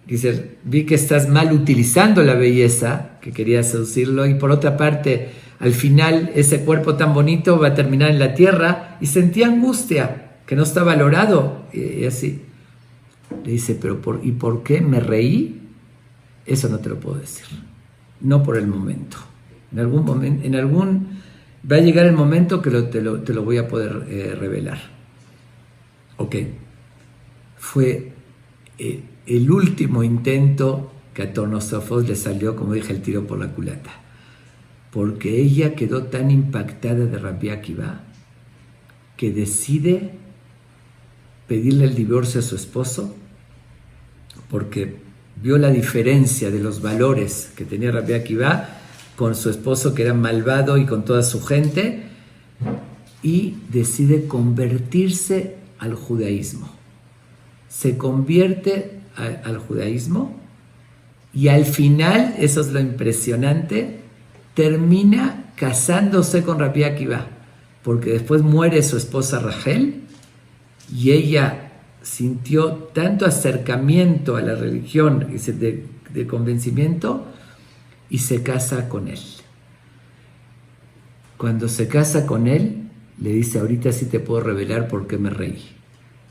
dice, vi que estás mal utilizando la belleza, que quería seducirlo, y por otra parte, al final ese cuerpo tan bonito va a terminar en la tierra, y sentía angustia, que no está valorado, y así. Le dice, ¿y por qué me reí? Eso no te lo puedo decir, no por el momento. En algún momento, va a llegar el momento que te lo voy a poder revelar. Ok, fue el último intento que a Tornosofos le salió, como dije, el tiro por la culata, porque ella quedó tan impactada de Rabbi Akiva que decide pedirle el divorcio a su esposo, porque vio la diferencia de los valores que tenía Rabbi Akiva con su esposo, que era malvado, y con toda su gente, y decide convertirse al judaísmo. Se convierte al judaísmo, y al final, eso es lo impresionante, termina casándose con Rabbi Akiva, porque después muere su esposa Rachel, y ella sintió tanto acercamiento a la religión de convencimiento, y se casa con él. Cuando se casa con él, le dice, ahorita sí te puedo revelar por qué me reí,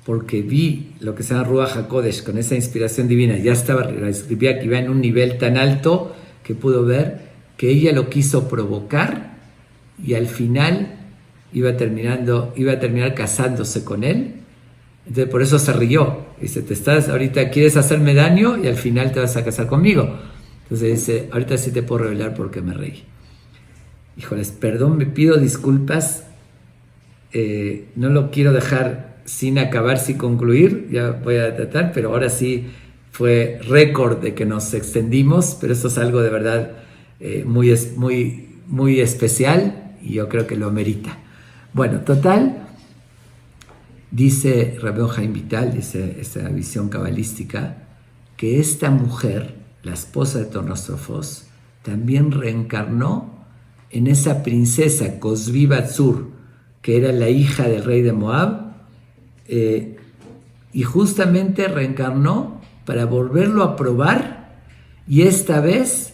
porque vi lo que se llama Ruach HaKodesh, con esa inspiración divina. Ya estaba, escribía que iba en un nivel tan alto que pudo ver que ella lo quiso provocar, y al final iba a terminar casándose con él. Entonces por eso se rió. Dice, ahorita quieres hacerme daño y al final te vas a casar conmigo. Entonces dice, ahorita sí te puedo revelar por qué me reí. Híjoles, perdón, me pido disculpas. No lo quiero dejar sin acabar, sin concluir. Ya voy a tratar, pero ahora sí fue récord de que nos extendimos, pero esto es algo de verdad muy especial, y yo creo que lo amerita. Bueno, total, dice Rabbi Haim Vital, esa visión cabalística, que esta mujer, la esposa de Tornosofos, también reencarnó en esa princesa Cosbi Batzur, que era la hija del rey de Moab, y justamente reencarnó para volverlo a probar, y esta vez,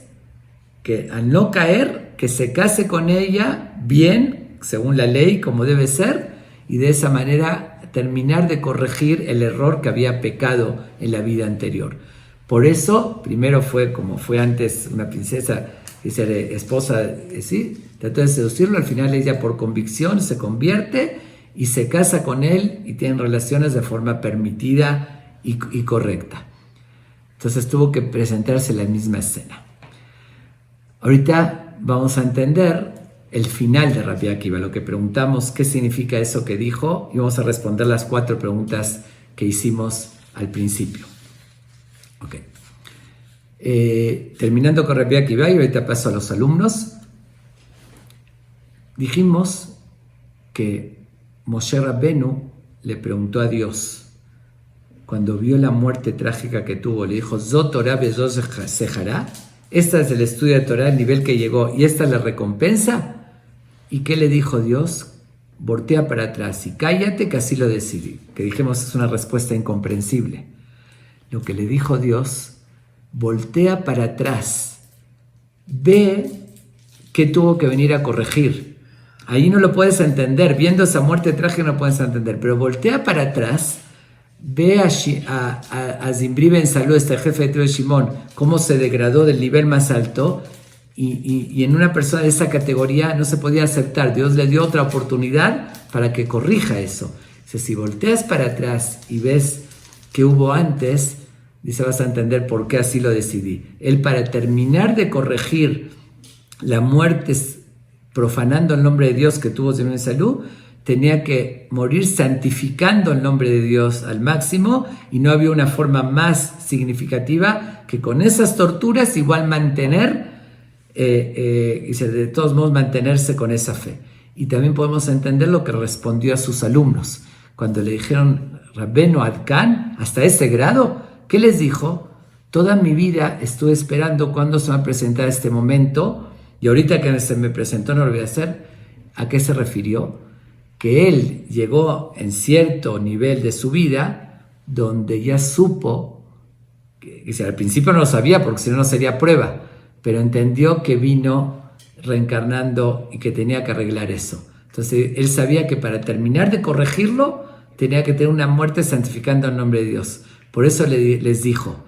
que al no caer, que se case con ella bien, según la ley, como debe ser, y de esa manera terminar de corregir el error que había pecado en la vida anterior. Por eso, primero fue como fue antes una princesa, dice esposa, ¿sí? Trató de seducirlo, al final ella por convicción se convierte y se casa con él, y tienen relaciones de forma permitida y correcta. Entonces tuvo que presentarse la misma escena. Ahorita vamos a entender el final de Rabbi Akiva, lo que preguntamos, qué significa eso que dijo, y vamos a responder las 4 preguntas que hicimos al principio. Ok. Terminando con Rabbi Akiva, y ahorita paso a los alumnos. Dijimos que Moshe Rabbenu le preguntó a Dios, cuando vio la muerte trágica que tuvo, le dijo, Zot Torah ve'zot sejará. Esta es el estudio de Torah, el nivel que llegó, y esta es la recompensa. ¿Y qué le dijo Dios? Voltea para atrás y cállate, que así lo decidí. Que dijimos es una respuesta incomprensible. Lo que le dijo Dios, voltea para atrás, ve qué tuvo que venir a corregir. Ahí no lo puedes entender, viendo esa muerte trágica no puedes entender, pero voltea para atrás, ve a Zimri Ben Salú, este jefe de tribu de Shimón, cómo se degradó del nivel más alto, y en una persona de esa categoría no se podía aceptar. Dios le dio otra oportunidad para que corrija eso. Dice, si volteas para atrás y ves qué hubo antes, dice, vas a entender por qué así lo decidí. Él, para terminar de corregir la muerte profanando el nombre de Dios que tuvo Zimri Ben Salú, tenía que morir santificando el nombre de Dios al máximo, y no había una forma más significativa que con esas torturas igual mantener, de todos modos mantenerse con esa fe. Y también podemos entender lo que respondió a sus alumnos. Cuando le dijeron, Rabbenu Adkan, hasta ese grado, ¿qué les dijo? Toda mi vida estuve esperando cuándo se va a presentar este momento, y ahorita que se me presentó no lo voy a hacer. ¿A qué se refirió? Que él llegó en cierto nivel de su vida donde ya supo, que al principio no lo sabía porque si no, no sería prueba, pero entendió que vino reencarnando y que tenía que arreglar eso. Entonces él sabía que para terminar de corregirlo tenía que tener una muerte santificando el nombre de Dios. Por eso les dijo,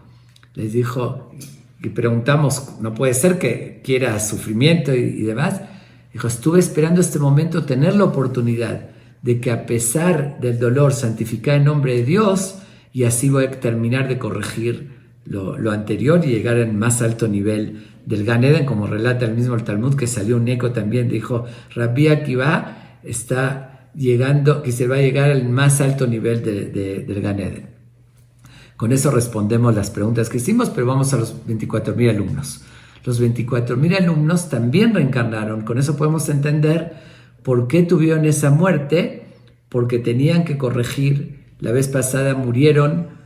y preguntamos, no puede ser que quiera sufrimiento y demás. Dijo, estuve esperando este momento, tener la oportunidad de que a pesar del dolor santificar el nombre de Dios, y así voy a terminar de corregir lo anterior y llegar al más alto nivel del Gan Eden, como relata el mismo el Talmud, que salió un eco también, dijo, Rabbi Akiva está llegando, que se va a llegar al más alto nivel del Gan Eden. Con eso respondemos las preguntas que hicimos, pero vamos a los 24,000 alumnos. Los 24,000 alumnos también reencarnaron. Con eso podemos entender por qué tuvieron esa muerte, porque tenían que corregir. La vez pasada murieron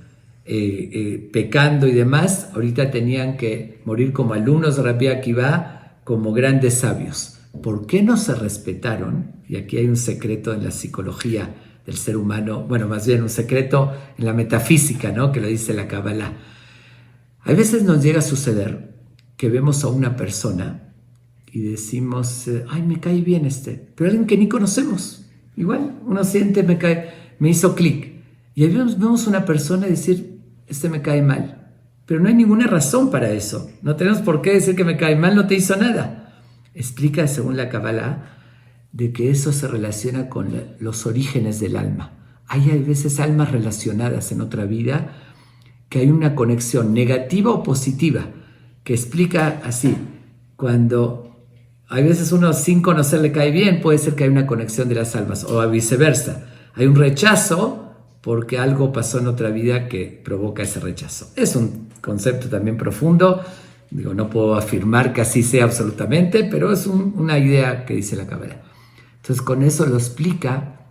pecando y demás. Ahorita tenían que morir como alumnos de Rabbi Akiva, como grandes sabios. ¿Por qué no se respetaron? Y aquí hay un secreto en la psicología del ser humano, bueno, más bien un secreto en la metafísica, ¿no? Que lo dice la Kabbalah. A veces nos llega a suceder que vemos a una persona y decimos, ay, me cae bien pero alguien que ni conocemos. Igual uno siente, me hizo clic. Y ahí vemos una persona y decir, me cae mal. Pero no hay ninguna razón para eso. No tenemos por qué decir que me cae mal, no te hizo nada. Explica, según la Kabbalah, de que eso se relaciona con los orígenes del alma. Hay a veces almas relacionadas en otra vida, que hay una conexión negativa o positiva, que explica así, cuando hay veces uno sin conocer le cae bien, puede ser que hay una conexión de las almas, o viceversa. Hay un rechazo porque algo pasó en otra vida que provoca ese rechazo. Es un concepto también profundo, no puedo afirmar que así sea absolutamente, pero es una idea que dice la Kabbalah. Entonces con eso lo explica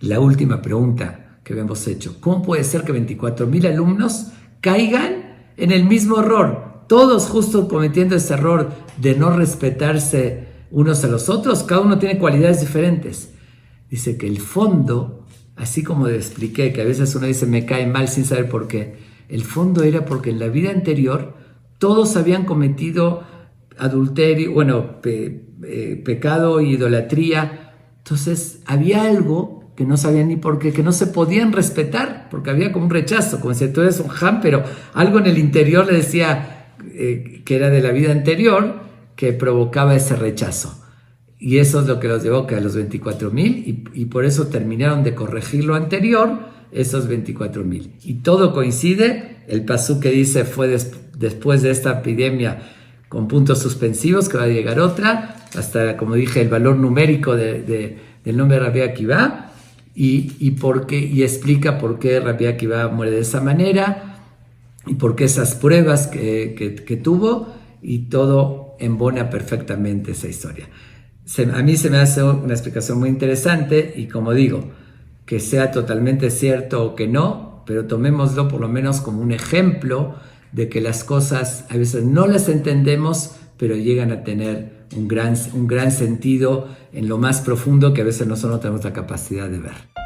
la última pregunta que hemos hecho. ¿Cómo puede ser que 24,000 alumnos caigan en el mismo error? Todos justo cometiendo ese error de no respetarse unos a los otros. Cada uno tiene cualidades diferentes. Dice que el fondo, así como le expliqué, que a veces uno dice me cae mal sin saber por qué. El fondo era porque en la vida anterior todos habían cometido adulterio, pecado e idolatría. Entonces había algo que no sabían ni por qué, que no se podían respetar, porque había como un rechazo, como si tú eres un ham, pero algo en el interior le decía que era de la vida anterior, que provocaba ese rechazo. Y eso es lo que los llevó a los 24,000, y por eso terminaron de corregir lo anterior, esos 24,000. Y todo coincide, el pasú que dice fue después de esta epidemia con puntos suspensivos, que va a llegar otra, hasta, como dije, el valor numérico del nombre de Rabbi Akiva, y explica por qué Rabbi Akiva muere de esa manera, y por qué esas pruebas que tuvo, y todo embona perfectamente esa historia. A mí se me hace una explicación muy interesante, y como digo, que sea totalmente cierto o que no, pero tomémoslo por lo menos como un ejemplo de que las cosas a veces no las entendemos, pero llegan a tener un gran sentido en lo más profundo que a veces nosotros no tenemos la capacidad de ver.